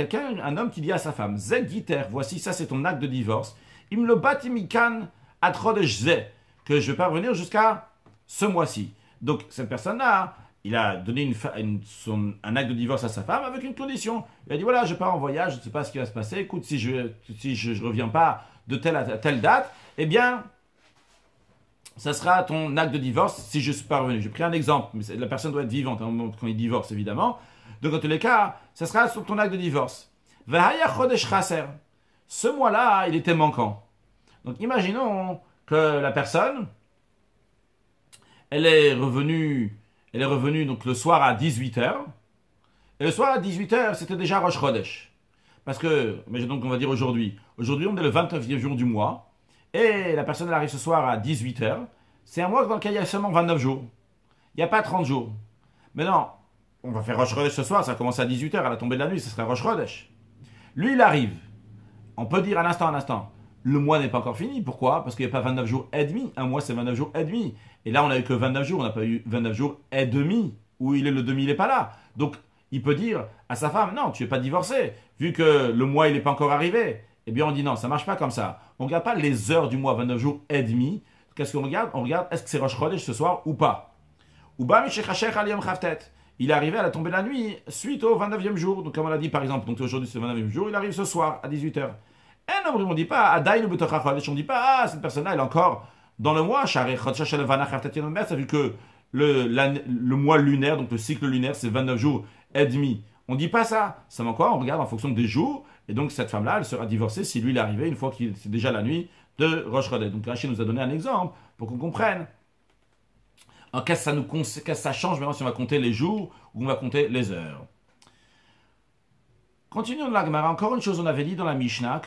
un homme qui dit à sa femme « Zeg giter, voici, ça c'est ton acte de divorce. Im lo batimikan atrodesh ze, que je vais pas revenir jusqu'à ce mois-ci. » Donc cette personne-là, il a donné un acte de divorce à sa femme avec une condition. Il a dit voilà, je pars en voyage, je ne sais pas ce qui va se passer. Écoute, si je reviens pas de telle à telle date, eh bien, ça sera ton acte de divorce si je ne suis pas revenu. J'ai pris un exemple, mais la personne doit être vivante quand il divorce, évidemment. Donc, dans tous les cas, ça sera sur ton acte de divorce. Ce mois-là, il était manquant. Donc, imaginons que la personne, elle est revenue donc le soir à 18h. Et le soir à 18h, c'était déjà Rosh Chodesh. Parce que, mais donc on va dire aujourd'hui. Aujourd'hui, on est le 29e jour du mois. Et la personne elle arrive ce soir à 18h. C'est un mois dans lequel il y a seulement 29 jours. Il n'y a pas 30 jours. Mais non, on va faire Rosh Chodesh ce soir. Ça commence à 18h, à la tombée de la nuit. Ce sera Rosh Chodesh. Lui, il arrive. On peut dire un instant. Le mois n'est pas encore fini. Pourquoi? Parce qu'il n'y a pas 29 jours et demi. Un mois, c'est 29 jours et demi. Et là, on n'a eu que 29 jours. On n'a pas eu 29 jours et demi. Où il est le demi, il n'est pas là. Donc, il peut dire à sa femme, non, tu n'es pas divorcé. Vu que le mois, il n'est pas encore arrivé. Eh bien, on dit non, ça ne marche pas comme ça. On ne regarde pas les heures du mois, 29 jours et demi. Qu'est-ce qu'on regarde? On regarde, est-ce que c'est Rosh Chodesh ce soir ou pas? Il est arrivé à la tombée de la nuit suite au 29e jour. Donc, comme on l'a dit par exemple, donc aujourd'hui c'est le 29e jour, il arrive ce sour à 18h. Et non, on ne dit pas, on ne dit pas, cette personne-là, elle est encore dans le mois. Ça vu que le mois lunaire, donc le cycle lunaire, c'est 29 jours et demi. On ne dit pas ça. Ça va quoi? On regarde en fonction des jours. Et donc, cette femme-là, elle sera divorcée si lui, il est arrivé une fois qu'il c'est déjà la nuit de Rosh Chodesh. Donc, Rachid nous a donné un exemple pour qu'on comprenne. Qu'est-ce que ça change maintenant si on va compter les jours ou on va compter les heures? Continuons de la Gemara. Encore une chose, on avait dit dans la Mishnah,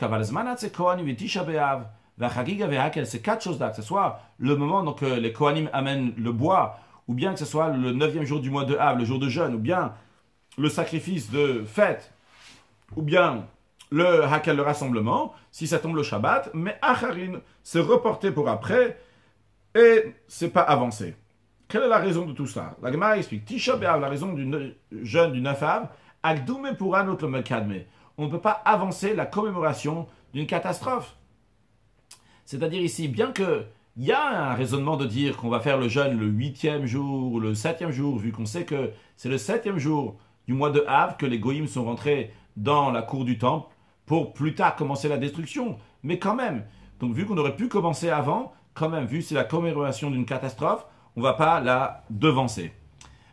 c'est quatre choses là. Que ce soit le moment donc les Kohanim amènent le bois, ou bien que ce soit le 9e jour du mois de Av, le jour de jeûne, ou bien le sacrifice de fête, ou bien le Hakel, le rassemblement, si ça tombe le Shabbat, mais Acharin, c'est reporté pour après, et c'est pas avancé. Quelle est la raison de tout cela? La Gemara explique, Tisha B'Av, la raison du jeûne du 9 Av, Agdoumé pour un autre Mekadme. On ne peut pas avancer la commémoration d'une catastrophe. C'est-à-dire ici, bien qu'il y a un raisonnement de dire qu'on va faire le jeûne le 8e jour ou le 7e jour, vu qu'on sait que c'est le 7e jour du mois de Av que les Goïms sont rentrés dans la cour du temple pour plus tard commencer la destruction. Mais quand même, donc vu qu'on aurait pu commencer avant, quand même, vu que c'est la commémoration d'une catastrophe, on ne va pas la devancer.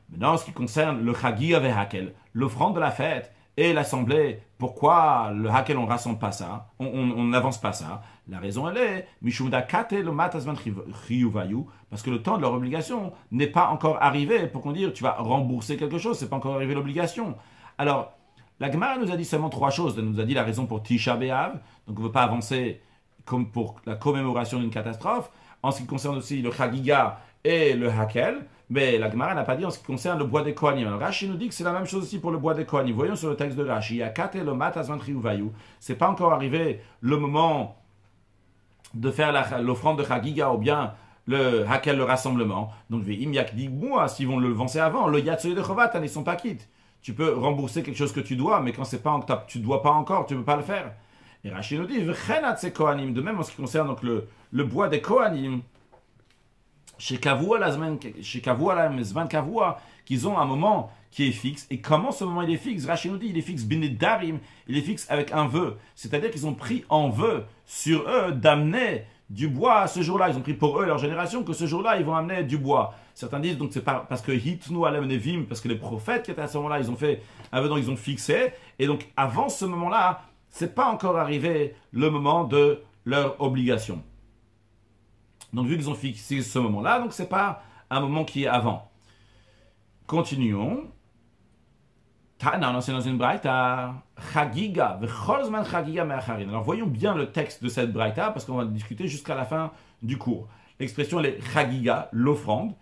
Maintenant, en ce qui concerne le Chagi avec Hakel, l'offrande de la fête et l'assemblée, pourquoi le Hakel on ne rassemble pas ça, on n'avance pas ça? La raison elle est, parce que le temps de leur obligation n'est pas encore arrivé pour qu'on dise tu vas rembourser quelque chose, c'est pas encore arrivé l'obligation. Alors, la Gemara nous a dit seulement trois choses. Elle nous a dit la raison pour Tisha B'Av, donc on ne veut pas avancer comme pour la commémoration d'une catastrophe. En ce qui concerne aussi le Chagiga et le Hakel, mais la Gemara n'a pas dit en ce qui concerne le bois des Kohanim. Alors Rashi nous dit que c'est la même chose aussi pour le bois des Kohanim. Voyons sur le texte de Rashi, c'est pas encore arrivé le moment de faire l'offrande de Chagiga ou bien le Hakel, le rassemblement. Donc Imyak dit moi, s'ils vont le vancer avant, le Yatsoye de Chovat, ils sont pas quittes. Tu peux rembourser quelque chose que tu dois, mais quand c'est pas tu dois pas encore, tu peux pas le faire. Et Rashi nous dit de même en ce qui concerne donc le bois des Kohanim. Chez Kavua, qu'ils ont un moment qui est fixe. Et comment ce moment il est fixe? Rashi nous dit il est fixe Binedarim, il est fixe avec un vœu. C'est-à-dire qu'ils ont pris en vœu sur eux d'amener du bois à ce jour-là. Ils ont pris pour eux, leur génération, que ce jour-là, ils vont amener du bois. Certains disent donc c'est pas parce que Hitnu Alem Nevim, parce que les prophètes qui étaient à ce moment-là, ils ont fait un vœu, donc ils ont fixé. Et donc avant ce moment-là, c'est pas encore arrivé le moment de leur obligation. Donc, vu qu'ils ont fixé ce moment-là, donc c'est pas un moment qui est avant. Continuons. Tana, c'est dans une braïta. Chagiga, v'cholzman chagiga me'acharin. Alors, voyons bien le texte de cette braïta, parce qu'on va discuter jusqu'à la fin du cours. L'expression, elle est chagiga, l'offrande.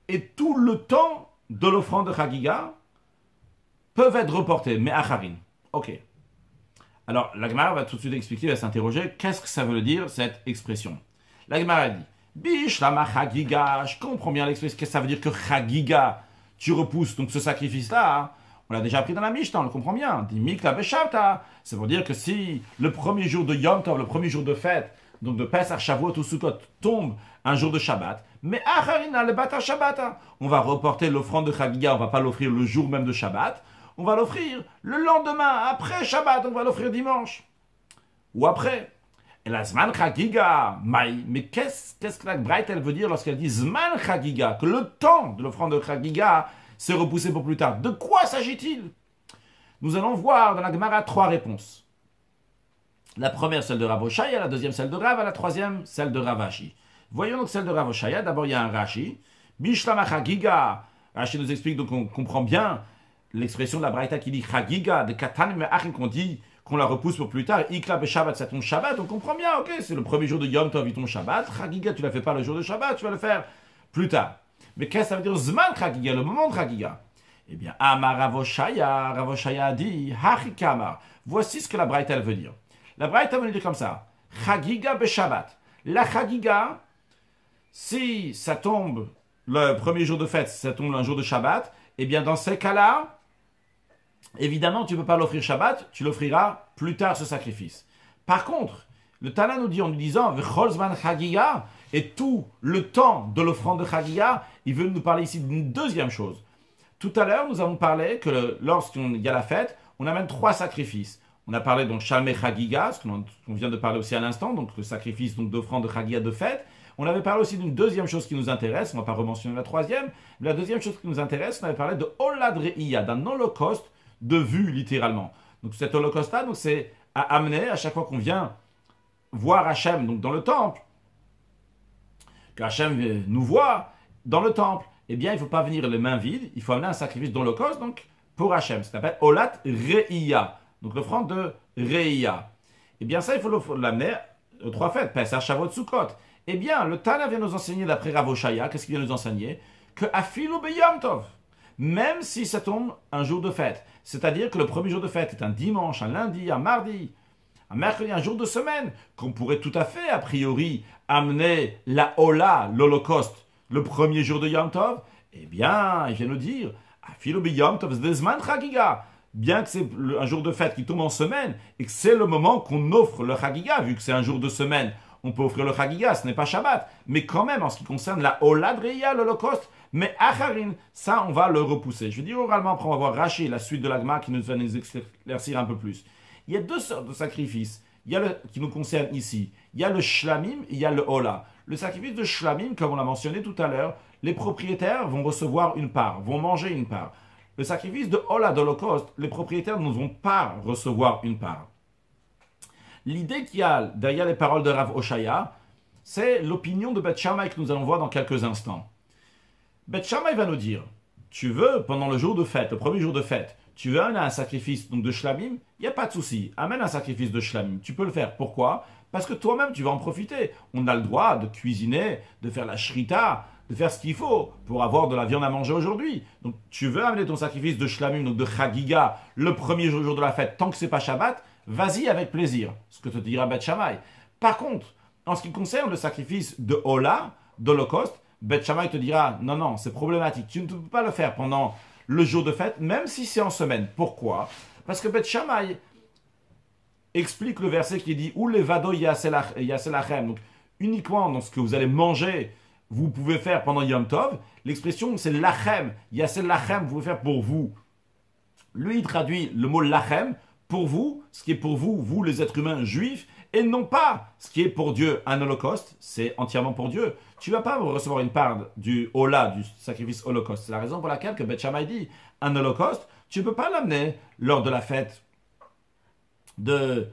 Et tout le temps de l'offrande de chagiga peuvent être reportés, me'acharin. Ok. Alors, la Gemara va tout de suite expliquer, va s'interroger, qu'est-ce que ça veut dire, cette expression? La Gemara dit, Bishlama Chagiga, je comprends bien l'expression, qu'est-ce que ça veut dire que Chagiga, tu repousses donc ce sacrifice-là, hein, on l'a déjà appris dans la Mishnah, on le comprend bien, dit Mikla Beshavta, ça veut dire que si le premier jour de Yom Tov, le premier jour de fête, donc de Pesach, Shavuot ou Sukkot, tombe un jour de Shabbat, mais Acharina le Bata Shabbat, on va reporter l'offrande de Chagiga, on va pas l'offrir le jour même de Shabbat, on va l'offrir le lendemain, après Shabbat, on va l'offrir dimanche, ou après. Et la Zman Chagiga, mais qu'est-ce que la Braïta elle veut dire lorsqu'elle dit Zman Chagiga, que le temps de l'offrande de Chagiga s'est repoussé pour plus tard? De quoi s'agit-il? Nous allons voir dans la Gemara trois réponses. La première, celle de Rav Oshaya, la deuxième, celle de Rav, et la troisième, celle de Rav Ashi. Voyons donc celle de Rav Oshaya. D'abord, il y a un Rashi. Bishlama Chagiga. Rashi nous explique, donc on comprend bien l'expression de la Braïta qui dit Chagiga, de Katan Me'achim, qu'on la repousse pour plus tard. Ikla Shabbat, ça tombe Shabbat, on comprend bien, ok, c'est le premier jour de Yom Tov, il tombe Shabbat. Chagiga, tu ne la fais pas le jour de Shabbat, tu vas le faire plus tard. Mais qu'est-ce que ça veut dire Zman Chagiga, le moment de Chagiga? Eh bien, Amar Ravoshaya a dit, Hachikama. Voici ce que la Braïta elle veut dire. La Braïta veut dire comme ça. Chagiga be Shabbat. La Chagiga, si ça tombe le premier jour de fête, si ça tombe un jour de Shabbat, eh bien, dans ces cas-là, évidemment, tu ne peux pas l'offrir Shabbat, tu l'offriras plus tard ce sacrifice. Par contre, le Tana nous dit en nous disant V'chol zman Chagiga, et tout le temps de l'offrande de Chagiga, il veut nous parler ici d'une deuxième chose. Tout à l'heure, nous avons parlé que lorsqu'il y a la fête, on amène 3 sacrifices. On a parlé donc Shalmei Chagiga, ce qu'on vient de parler aussi à l'instant, donc le sacrifice d'offrande de Chagiga de fête. On avait parlé aussi d'une deuxième chose qui nous intéresse, on ne va pas rementionner la troisième, mais la deuxième chose qui nous intéresse, on avait parlé de Olad Re'iyah, d'un holocauste de vue littéralement. Donc cet holocauste-là, c'est à amener à chaque fois qu'on vient voir Hachem, donc dans le temple, que Hachem nous voit dans le temple, eh bien il ne faut pas venir les mains vides, il faut amener un sacrifice d'holocauste donc pour Hachem. Ça s'appelle Olat Re'iyah, donc l'offrande de Re'iyah. Eh bien ça, il faut l'amener aux 3 fêtes, Pesach, Shavuot, Sukkot. Eh bien, le Tana vient nous enseigner, d'après Ravoshaya, qu'est-ce qu'il vient nous enseigner? Que Afilu B'Yom Tov, même si ça tombe un jour de fête, c'est-à-dire que le premier jour de fête est un dimanche, un lundi, un mardi, un mercredi, un jour de semaine, qu'on pourrait tout à fait, a priori, amener la Ola, l'Holocauste, le premier jour de Yom Tov, eh bien, il vient nous dire, Afilu B'Yom Tov Zdezman Chagiga, bien que c'est un jour de fête qui tombe en semaine, et que c'est le moment qu'on offre le Chagiga, vu que c'est un jour de semaine, on peut offrir le Chagiga, ce n'est pas Shabbat. Mais quand même, en ce qui concerne la Olad Re'iyah, l'Holocauste, mais Acharin, ça, on va le repousser. Je vais dire oralement, après on va voir Rashi, la suite de l'Agma, qui nous va nous éclaircir un peu plus. Il y a 2 sortes de sacrifices. Il y a qui nous concerne ici. Il y a le Shlamim et il y a le Ola. Le sacrifice de Shlamim, comme on l'a mentionné tout à l'heure, les propriétaires vont recevoir une part, vont manger une part. Le sacrifice de Ola, d'Holocauste, les propriétaires ne vont pas recevoir une part. L'idée qu'il y a derrière les paroles de Rav Oshaya, c'est l'opinion de Beth Shammai que nous allons voir dans quelques instants. Beth Shammai va nous dire, tu veux, pendant le jour de fête, le premier jour de fête, tu veux amener un sacrifice donc de Shlamim, il n'y a pas de souci, amène un sacrifice de Shlamim, tu peux le faire. Pourquoi? Parce que toi-même, tu vas en profiter. On a le droit de cuisiner, de faire la shrita, de faire ce qu'il faut pour avoir de la viande à manger aujourd'hui. Donc, tu veux amener ton sacrifice de Shlamim, donc de Chagiga, le premier jour de la fête, tant que ce n'est pas Shabbat, vas-y avec plaisir, ce que te dira Beth Shammai. Par contre, en ce qui concerne le sacrifice de Ola, d'Holocauste, Beth Shammai te dira, non, c'est problématique, tu ne peux pas le faire pendant le jour de fête, même si c'est en semaine. Pourquoi? Parce que Beth Shammai explique le verset qui dit, ou les vado yaselachem, donc uniquement dans ce que vous allez manger, vous pouvez faire pendant Yom Tov, l'expression c'est lachem, yaselachem, vous pouvez faire pour vous. Lui, il traduit le mot lachem, pour vous, ce qui est pour vous, vous les êtres humains juifs, et non pas ce qui est pour Dieu. Un holocauste, c'est entièrement pour Dieu. Tu ne vas pas recevoir une part du Ola, du sacrifice holocauste. C'est la raison pour laquelle que Beth Shammai dit, un holocauste, tu ne peux pas l'amener lors de la fête du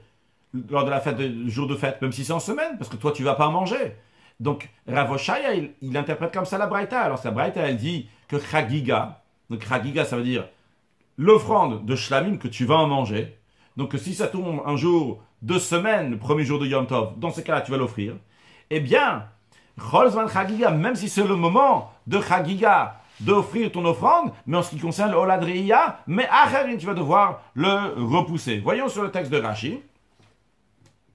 jour de fête, même si c'est en semaine, parce que toi, tu ne vas pas en manger. Donc, Rav Oshaya, il interprète comme ça la Braïta. Alors, la Braïta, elle dit que Chagiga, donc Chagiga, ça veut dire l'offrande de Shlamim que tu vas en manger. Donc, si ça tombe un jour de semaine, le premier jour de Yom Tov, dans ce cas-là, tu vas l'offrir. Eh bien, Chol Zman Chagiga, même si c'est le moment de Chagiga, d'offrir ton offrande, mais en ce qui concerne le Olad Re'iyah, mais Acharin, tu vas devoir le repousser. Voyons sur le texte de Rashi.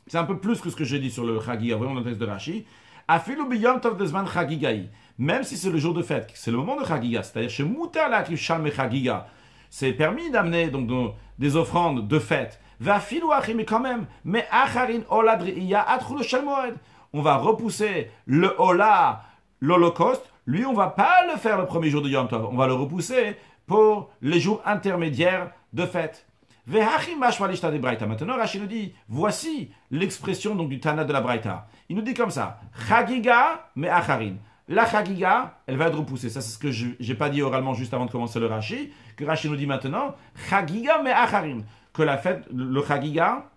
C'est un peu plus que ce que j'ai dit sur le Chagiga. Voyons le texte de Rashi. Afilu b'yom tov de zman Chagigai. Même si c'est le jour de fête, c'est le moment de Chagiga, c'est-à-dire chez Moutar la Klisham et Chagiga, c'est permis d'amener donc des offrandes de fête. Mais quand même, mais Acharin Olad Re'iyah Atchul Shel Moed. On va repousser le Ola, l'Holocauste. Lui, on ne va pas le faire le premier jour de Yom Tov. On va le repousser pour les jours intermédiaires de fête. Maintenant, Rashi nous dit, voici l'expression donc du Tana de la Braïta. Il nous dit comme ça, Chagiga mais Acharin. La Chagiga, elle va être repoussée. Ça, c'est ce que je n'ai pas dit oralement juste avant de commencer le Rashi. Que Rashi nous dit maintenant, Chagiga mais Acharin. Que la fête, le Chagiga,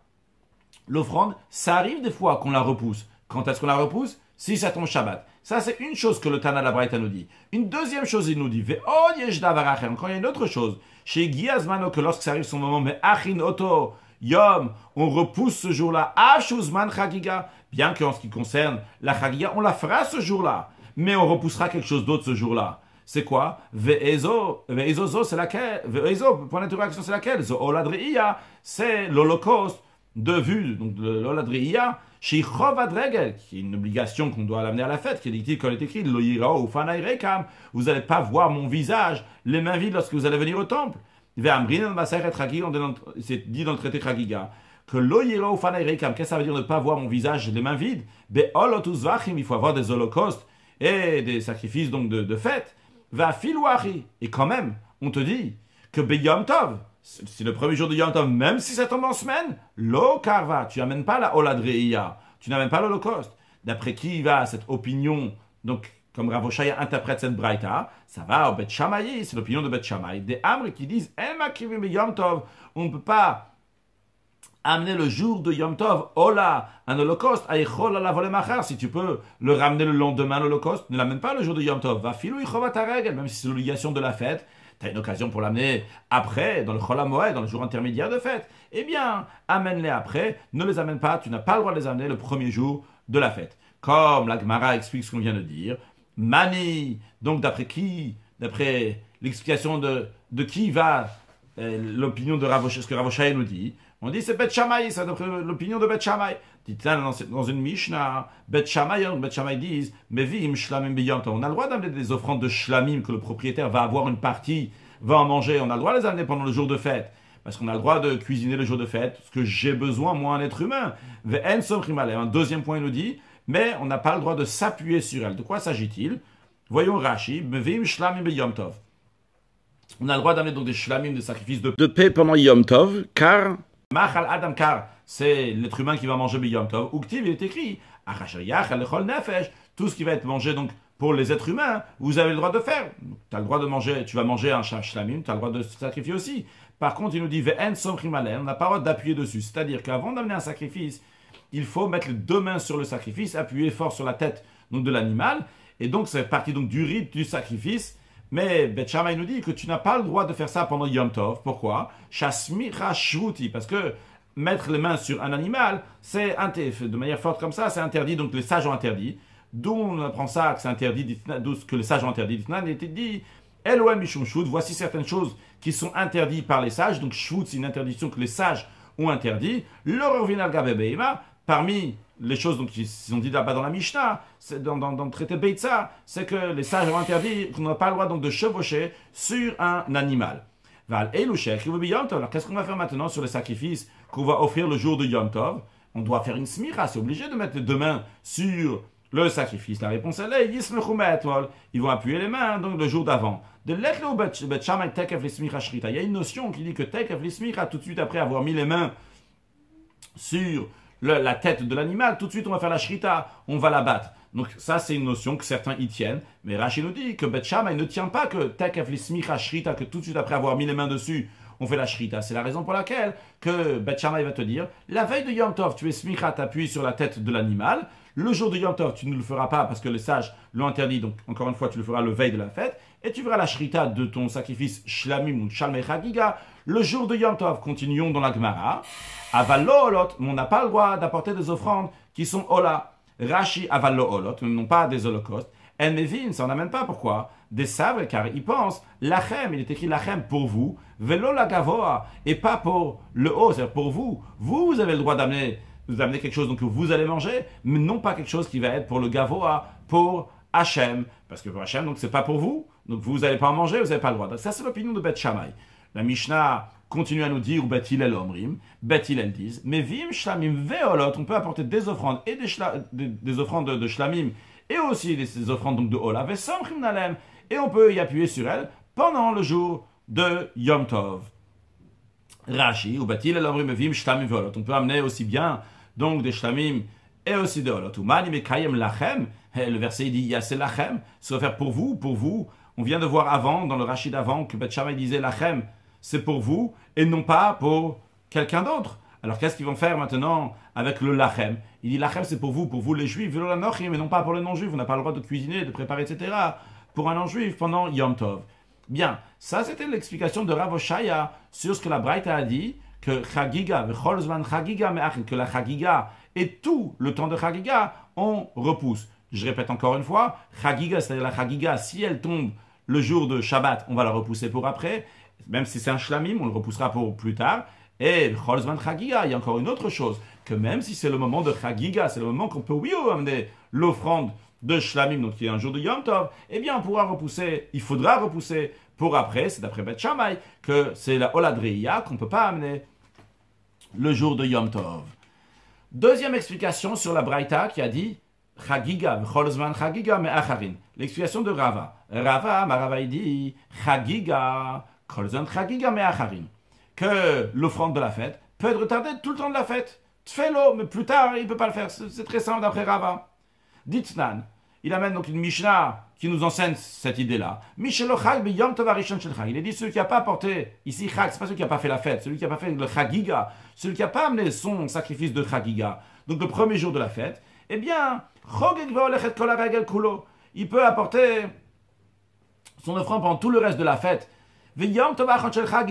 l'offrande, ça arrive des fois qu'on la repousse. Quand est-ce qu'on la repousse? Si ça tombe Shabbat. Ça, c'est une chose que le Tana de la Braïta nous dit. Une deuxième chose, il nous dit, Encore, il y a une autre chose. Chez Giazmano, que lorsque ça arrive son moment, mais Achin Oto, Yom, on repousse ce jour-là. Ashuzman Chagiga, bien qu'en ce qui concerne la Chagiga, on la fera ce jour-là. Mais on repoussera quelque chose d'autre ce jour-là. C'est quoi? Ve'ezo, c'est laquelle? Ve'ezo, point d'interrogation, c'est laquelle? Zo'oladriya, c'est l'Holocauste de vue, donc l'Oladriya, chez Chovadregel, qui est une obligation qu'on doit l'amener à la fête, qui est dit, quand il est écrit, Loïra ou Fanairekam, vous n'allez pas voir mon visage, les mains vides lorsque vous allez venir au temple. C'est dit dans le traité Chagiga que Loïra ou Fanairekam, qu'est-ce que ça veut dire ne pas voir mon visage, les mains vides? Il faut avoir des holocaustes et des sacrifices donc de fête. Va filouari. Et quand même, on te dit que Beyom Tov, c'est le premier jour de Yom Tov, même si ça tombe en semaine, lo karva, tu n'amènes pas la Oladreia, tu n'amènes pas l'Holocauste. D'après qui va cette opinion, donc comme Rav Oshaya interprète cette braïta, ça va au Bet Shammai, c'est l'opinion de Bet Shammai, des Amr qui disent Yom Tov, on ne peut pas amener le jour de Yom Tov, Ola, un holocauste, Aïchol la volée machar, si tu peux le ramener le lendemain, l'holocauste, ne l'amène pas le jour de Yom Tov, va filou ichovat regel, même si c'est l'obligation de la fête, tu as une occasion pour l'amener après, dans le Chol HaMoed, dans le jour intermédiaire de fête, eh bien, amène-les après, ne les amène pas, tu n'as pas le droit de les amener le premier jour de la fête. Comme la Gemara explique ce qu'on vient de dire, Mani, donc d'après qui, d'après l'explication de qui va l'opinion de Rav Oshaya, ce que Rav Oshaya nous dit, on dit c'est Bet Shammai, c'est l'opinion de Bet Shammai. Dans une Mishnah, Bet Shammai disent Mevim shlamim biyom tov. On a le droit d'amener des offrandes de shlamim que le propriétaire va avoir une partie, va en manger. On a le droit de les amener pendant le jour de fête. Parce qu'on a le droit de cuisiner le jour de fête, ce que j'ai besoin, moi, un être humain. Ve'en somchim alem. Un deuxième point, il nous dit, mais on n'a pas le droit de s'appuyer sur elle. De quoi s'agit-il? Voyons Rashi, Mevim shlamim biyom tov. On a le droit d'amener donc des shlamim, des sacrifices de paix pendant Yom Tov, car Machal Adam Kar, c'est l'être humain qui va manger Yom Tov. Uktiv, il est écrit, tout ce qui va être mangé donc pour les êtres humains, vous avez le droit de faire. Tu as le droit de manger, tu vas manger un shlamim, tu as le droit de sacrifier aussi. Par contre, il nous dit, Ve'en somchim alem, on n'a pas le droit d'appuyer dessus. C'est-à-dire qu'avant d'amener un sacrifice, il faut mettre les deux mains sur le sacrifice, appuyer fort sur la tête donc, de l'animal, et donc c'est partie donc, du rite du sacrifice. Mais Bet Shammai nous dit que tu n'as pas le droit de faire ça pendant Yom Tov. Pourquoi? Shasmicha shvuti. Parce que mettre les mains sur un animal, c'est de manière forte comme ça, c'est interdit. Donc les sages ont interdit. D'où on apprend ça, que c'est interdit, d'où ce que les sages ont interdit. Il était dit, Elohim mishum shvut, voici certaines choses qui sont interdites par les sages. Donc shvut, c'est une interdiction que les sages ont interdit. L'horreur vinal gabebeima, parmi les choses donc, qui sont dites là-bas dans la Mishnah, dans le traité Beitza, c'est que les sages ont interdit qu'on n'a pas le droit donc, de chevaucher sur un animal. Alors qu'est-ce qu'on va faire maintenant sur les sacrifices qu'on va offrir le jour de Yom Tov? On doit faire une smira, c'est obligé de mettre les deux mains sur le sacrifice. La réponse elle est, ils vont appuyer les mains donc le jour d'avant. Il y a une notion qui dit que tekef l'ismicha, tout de suite après avoir mis les mains sur la tête de l'animal, tout de suite on va faire la shrita, on va la battre. Donc ça c'est une notion que certains y tiennent, mais Rashi nous dit que Bet Shammai ne tient pas que tekef l'ismicha shrita, que tout de suite après avoir mis les mains dessus, on fait la shrita. C'est la raison pour laquelle que Bet Shammai va te dire, la veille de Yom Tov, tu es smicha, t'appuies sur la tête de l'animal, le jour de Yom Tov, tu ne le feras pas parce que les sages l'ont interdit, donc encore une fois, tu le feras le veille de la fête, et tu feras la shrita de ton sacrifice shlamim ou shalmei chagiga, le jour de Yom Tov. Continuons dans la Gemara. Aval lo olot, on n'a pas le droit d'apporter des offrandes qui sont ola. Rashi aval lo olot, non pas des holocaustes. En mevin, ça n'amène pas. Pourquoi? Des sabres, car ils pensent, lachem, il est écrit lachem pour vous, velo la gavoa, et pas pour le haut, c'est-à-dire pour vous. Vous avez le droit d'amener quelque chose donc, que vous allez manger, mais non pas quelque chose qui va être pour le gavoa, pour Hachem. Parce que pour Hachem, donc c'est pas pour vous, donc vous n'allez pas en manger, vous n'avez pas le droit. Donc, ça, c'est l'opinion de Bet Shammai. La Mishnah continue à nous dire, ou Bet Hillel omrim, Bet Hillel disent, mais vim shlamim veolot, on peut apporter des offrandes et des offrandes de shlamim, et aussi des offrandes donc de hola, vesamchim nalem, et on peut y appuyer sur elles pendant le jour de Yom Tov. Rashi, ou Bet Hillel omrim, vim shlamim veolot, on peut amener aussi bien donc des shlamim et aussi des holot. Ou mani mekayem lachem, le verset dit, yaseh lachem, ça va faire pour vous. On vient de voir avant, dans le Rashi d'avant, que Bet Shammai disait lachem, c'est pour vous, et non pas pour quelqu'un d'autre. Alors qu'est-ce qu'ils vont faire maintenant avec le lachem? Il dit lachem c'est pour vous les juifs, mais non pas pour les non-juifs. On n'a pas le droit de cuisiner, de préparer, etc. pour un non-juif pendant Yom Tov. Bien, ça c'était l'explication de Rav Oshaya sur ce que la Braïta a dit, que Chagiga, que la Chagiga et tout le temps de Chagiga, on repousse. Je répète encore une fois, Chagiga, c'est-à-dire la Chagiga, si elle tombe le jour de Shabbat, on va la repousser pour après. Même si c'est un shlamim, on le repoussera pour plus tard. Et Cholzman Chagiga, il y a encore une autre chose, que même si c'est le moment de Chagiga, c'est le moment qu'on peut, oui, amener l'offrande de shlamim, donc qui est un jour de Yom Tov, eh bien on pourra repousser, il faudra repousser pour après, c'est d'après Beth Shammai, que c'est la Oladreia qu'on ne peut pas amener le jour de Yom Tov. Deuxième explication sur la Braïta qui a dit Chagiga, Cholzman Chagiga, mais Acharin. L'explication de Rava. Rava il dit Chagiga, Cholzman Chagiga, mais Acharin. Que l'offrande de la fête peut être retardée tout le temps de la fête. Tfelo, mais plus tard, il ne peut pas le faire. C'est très simple d'après Rava. Ditnan, il amène donc une Mishnah qui nous enseigne cette idée-là. Mishelo Chag b'Yom Tov Harishon shel Chag. Il est dit celui qui n'a pas apporté, ici Chag, c'est pas celui qui n'a pas fait la fête, celui qui n'a pas fait le Chagiga, celui qui n'a pas amené son sacrifice de Chagiga, donc le premier jour de la fête, eh bien, il peut apporter son offrande pendant tout le reste de la fête. Il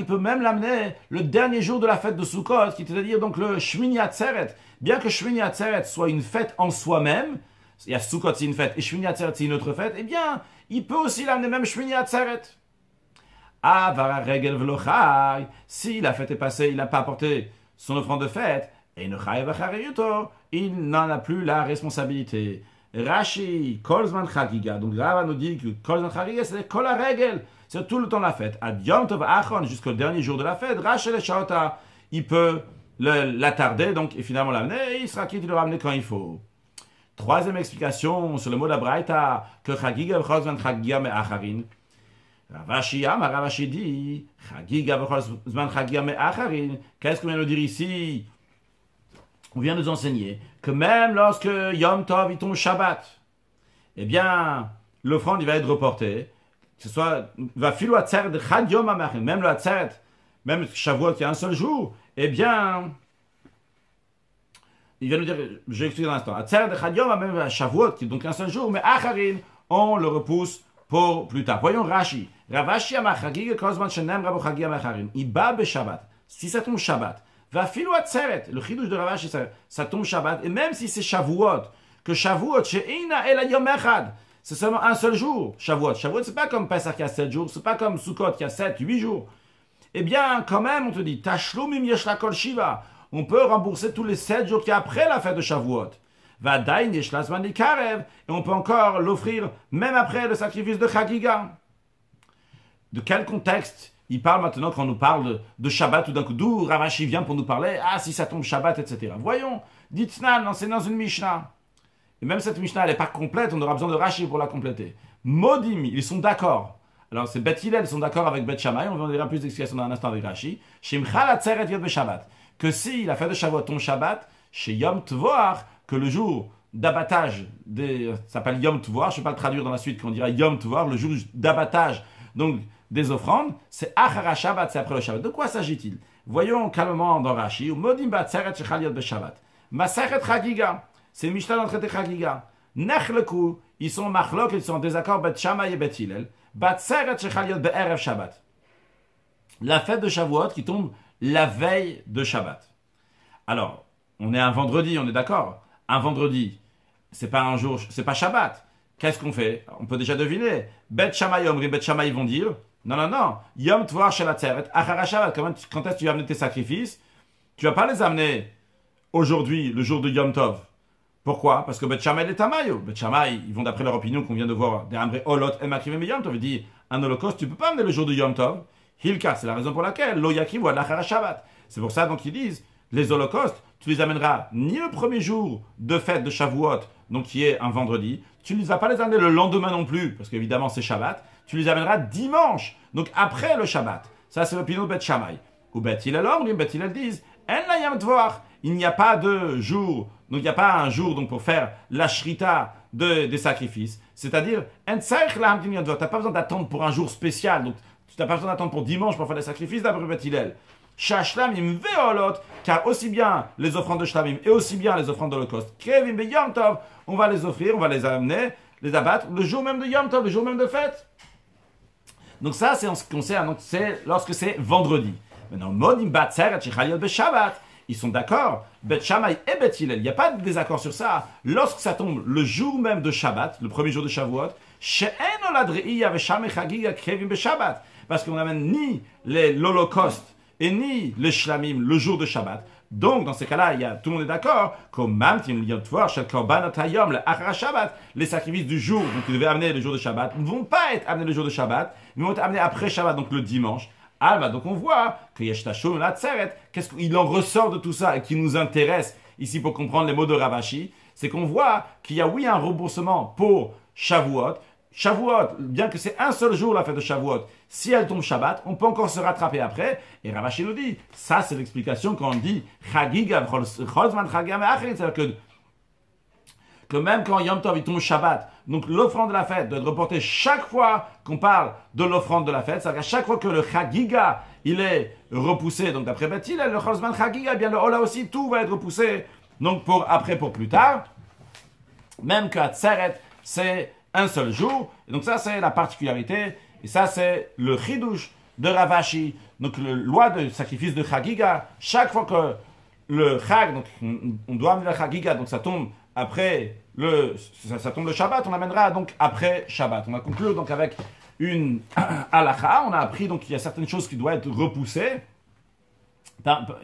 peut même l'amener le dernier jour de la fête de Sukkot, c'est-à-dire donc le Shmini Atzeret. Bien que Shmini Atzeret soit une fête en soi-même, il y a Sukkot c'est une fête et Shmini Atzeret c'est une autre fête, eh bien, il peut aussi l'amener même Shmini Atzeret. Si la fête est passée, il n'a pas apporté son offrande de fête, et il n'en a plus la responsabilité. Rashi, Kolzman Chagiga. Donc Rava nous dit que Kolzman Chagiga, c'est Kol HaRegel. C'est tout le temps de la fête. Ad Yom Tov Achon, jusqu'au dernier jour de la fête, Rashi le Shaota, il peut l'attarder, donc, et finalement l'amener, et il sera quitte de le ramener quand il faut. Troisième explication sur le mot de la Braïta, que Chagiga, Kolzman Chagiga, mais Acharin. Ravashi dit, Chagiga, Kolzman Chagiga, mais Acharin. Qu'est-ce qu'on vient de dire ici? On vient nous enseigner que même lorsque Yom Tov il tombe Shabbat, eh bien, l'offrande il va être reportée. Que ce soit, va filer Atzeret de Chad Yom HaMachim, même le Atzeret, même Shavuot qui a un seul jour, eh bien, il vient nous dire, je vais expliquer dans l'instant, Atzeret de Chad Yom HaMachim, même Shavuot qui est donc un seul jour, mais Acharin, on le repousse pour plus tard. Voyons Rashi. Ravashi Amachagig, Kozman Shenem Rabu Chagi Amacharim. Il bat be Shabbat. Si ça tombe Shabbat, va filer Atzeret, le chidouche de Ravashi, ça tombe Shabbat, et même si c'est Shavuot, que Shavuot, she'ina el Yom Echad, c'est seulement un seul jour, Shavuot. Shavuot, c'est pas comme Pesach qui a 7 jours, c'est pas comme Sukkot qui a 7, 8 jours. Eh bien, quand même, on te dit, Tashlumim Yeshla Kol Shiva, on peut rembourser tous les 7 jours qui est après la fête de Shavuot. Vadain Yeshla Zman Karev, et on peut encore l'offrir même après le sacrifice de Chagiga. De quel contexte il parle maintenant quand on nous parle de Shabbat, tout d'un coup, d'où Ravashi vient pour nous parler, ah, si ça tombe Shabbat, etc. Voyons, Ditnan, c'est dans une Mishnah. Et même cette Mishnah, elle n'est pas complète, on aura besoin de Rashi pour la compléter. Modim, ils sont d'accord. Alors, c'est Beth Hillel, ils sont d'accord avec Beth Shammai, on verra plus d'explications dans un instant avec Rashi. Shimchal Atzeret Yod Shabbat. Que si la fête de Shavuot tombe Shabbat, chez Yom Tvoar, que le jour d'abattage, ça s'appelle Yom Tvoar, je ne vais pas le traduire dans la suite, qu'on dira Yom Tvoar, le jour d'abattage, donc des offrandes, c'est Achara Shabbat, c'est après le Shabbat. De quoi s'agit-il? Voyons calmement dans Rashi, Modim Batzeret Shechal Yod Shabbat. Masachet Chagiga. C'est Mishnah dans le traité Chagiga. Nechleku, ils sont machlok, ils sont en désaccord, Bet Shammai et Bet Hillel. Batzeret shechal yod be'erev Shabbat. La fête de Shavuot qui tombe la veille de Shabbat. Alors, on est un vendredi, on est d'accord? Un vendredi, c'est pas un jour, c'est pas Shabbat. Qu'est-ce qu'on fait? On peut déjà deviner. Bet Shammai Omri, Bet Shammai vont dire, non, Yom Tvoar Shel Atzeret, Achara Shabbat. Quand est-ce que tu vas amener tes sacrifices? Tu vas pas les amener aujourd'hui, le jour de Yom Tov. Pourquoi? Parce que Bet Shammai est Tamayo. Bet Shammai, ils vont d'après leur opinion qu'on vient de voir, des Amré Olot et Makriv et Yom Tov. Il dit, un holocauste, tu peux pas amener le jour de Yom Tov. Hilka, c'est la raison pour laquelle, Lo Yakim ou Achara Shabbat. C'est pour ça donc ils disent, les holocaustes, tu les amèneras ni le premier jour de fête de Shavuot, donc qui est un vendredi, tu ne vas pas les amener le lendemain non plus, parce qu'évidemment c'est Shabbat, tu les amèneras dimanche, donc après le Shabbat. Ça c'est l'opinion de Bet Shammai. Ou Bet Hillel Omrim, Bet Hillel disent, En la Yom Tvoar, il n'y a pas de jour, donc il n'y a pas un jour donc, pour faire la shrita des sacrifices. C'est-à-dire, tu n'as pas besoin d'attendre pour un jour spécial, donc tu n'as pas besoin d'attendre pour dimanche pour faire les sacrifices d'après Bet Hillel. Shashlamim ve'olot, car aussi bien les offrandes de Shlamim et aussi bien les offrandes d'Holocauste, Krevim be Yom Tov, on va les offrir, on va les amener, les abattre le jour même de Yom Tov, le jour même de fête. Donc ça, c'est en ce qui concerne, donc c'est lorsque c'est vendredi. Maintenant, Modim Batzeret Shechaliot Beshabbat. Ils sont d'accord, Bet Shammai et Bet Hillel, il n'y a pas de désaccord sur ça. Lorsque ça tombe le jour même de Shabbat, le premier jour de Shavuot, parce qu'on n'amène ni l'Holocauste et ni les Shlamim le jour de Shabbat. Donc, dans ces cas-là, tout le monde est d'accord les sacrifices du jour, donc ils devaient amener le jour de Shabbat, ne vont pas être amenés le jour de Shabbat, mais vont être amenés après Shabbat, donc le dimanche. Alma, donc on voit que Yeshtashom la Tzeret, qu'est-ce qu'il en ressort de tout ça et qui nous intéresse ici pour comprendre les mots de Ravashi, c'est qu'on voit qu'il y a oui un remboursement pour Shavuot. Shavuot, bien que c'est un seul jour la fête de Shavuot, si elle tombe Shabbat, on peut encore se rattraper après. Et Ravashi nous dit, ça c'est l'explication quand on dit Chagiga, Cholzman Chagiga Me'achrin, c'est-à-dire que même quand Yom Tov il tombe Shabbat, donc l'offrande de la fête doit être reportée chaque fois qu'on parle de l'offrande de la fête, c'est-à-dire qu'à chaque fois que le Chagiga il est repoussé, donc d'après Beth Hillel, le Cholzman Chagiga, eh bien le Ola aussi, tout va être repoussé, donc pour plus tard, même qu'à Tzeret, c'est un seul jour, et donc ça c'est la particularité, et ça c'est le Chidouche de Ravashi, donc la loi de sacrifice de Chagiga, chaque fois que le Chag, donc on doit amener la Chagiga, donc ça tombe après ça tombe le Shabbat, on amènera donc après Shabbat. On va conclure donc avec une halakha. On a appris donc qu'il y a certaines choses qui doivent être repoussées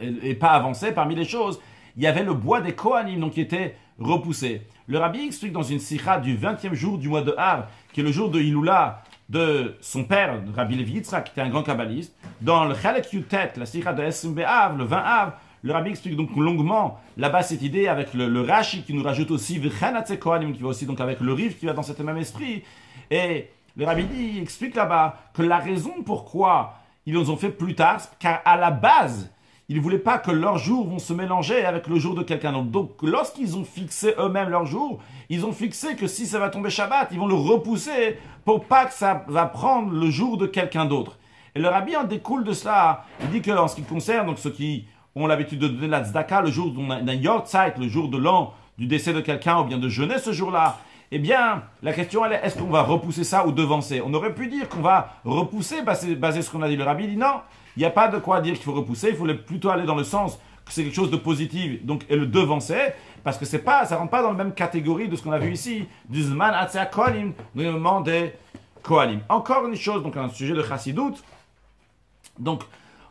et pas avancées. Parmi les choses, il y avait le bois des Kohanim donc qui était repoussé. Le Rabbi explique dans une sikha du 20e jour du mois de Av, qui est le jour de Hiloula de son père, Rabbi Levi Yitzhak, qui était un grand kabbaliste. Dans le Chalek Yutet, la sikha de Esrim Be'av, le 20 Av, le Rabbi explique donc longuement là-bas cette idée avec le Rashi qui nous rajoute aussi V'chanatze Kohanim qui va aussi donc avec le Riv qui va dans cet même esprit. Et le Rabbi dit, explique là-bas que la raison pourquoi ils nous ont fait plus tard, car à la base, ils ne voulaient pas que leurs jours vont se mélanger avec le jour de quelqu'un d'autre. Donc lorsqu'ils ont fixé eux-mêmes leur jour, ils ont fixé que si ça va tomber Shabbat, ils vont le repousser pour pas que ça va prendre le jour de quelqu'un d'autre. Et le Rabbi en découle de cela. Il dit qu'en ce qui concerne donc ceux qui ont l'habitude de donner la tzedaka le jour d'un yortzeit, le jour de l'an du décès de quelqu'un, ou bien de jeûner ce jour-là, eh bien, la question elle est, est-ce qu'on va repousser ça ou devancer? On aurait pu dire qu'on va repousser, basé sur ce qu'on a dit. Le Rabbi dit non, il n'y a pas de quoi dire qu'il faut repousser, il faut plutôt aller dans le sens que c'est quelque chose de positif, donc, et le devancer, parce que ça ne rentre pas dans la même catégorie de ce qu'on a vu ici, du Zman Atzea Kohanim, du moment des Kohanim. Encore une chose, donc un sujet de Chassidut, donc,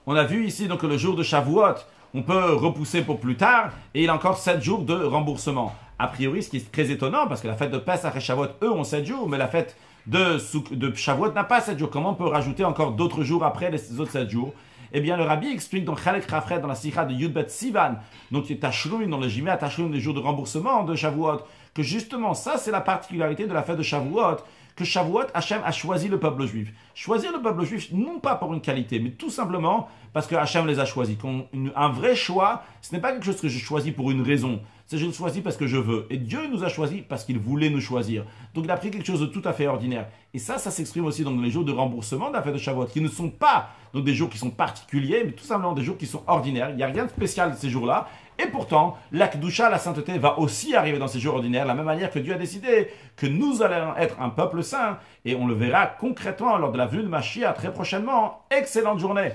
on a vu ici donc, que le jour de Shavuot, on peut repousser pour plus tard, et il a encore 7 jours de remboursement. A priori, ce qui est très étonnant, parce que la fête de Pesach et Shavuot, eux, ont 7 jours, mais la fête de Shavuot n'a pas 7 jours. Comment on peut rajouter encore d'autres jours après les autres 7 jours? Eh bien, le Rabbi explique dans Chalek Rafred, dans la Sikha de Yudbet Sivan, donc qui est Tashloum, dans le Jimé à Tashloum, les jours de remboursement de Shavuot, que justement, ça, c'est la particularité de la fête de Shavuot, que Shavuot, Hachem a choisi le peuple juif. Choisir le peuple juif, non pas pour une qualité, mais tout simplement parce que Hachem les a choisis. Un vrai choix, ce n'est pas quelque chose que je choisis pour une raison. C'est je le choisis parce que je veux. Et Dieu nous a choisis parce qu'il voulait nous choisir. Donc il a pris quelque chose de tout à fait ordinaire. Et ça s'exprime aussi dans les jours de remboursement de la fête de Shavuot, qui ne sont pas donc des jours qui sont particuliers, mais tout simplement des jours qui sont ordinaires. Il n'y a rien de spécial de ces jours-là. Et pourtant, la Kedusha, la sainteté, va aussi arriver dans ces jours ordinaires, de la même manière que Dieu a décidé que nous allons être un peuple saint. Et on le verra concrètement lors de la venue de Mashiach très prochainement. Excellente journée!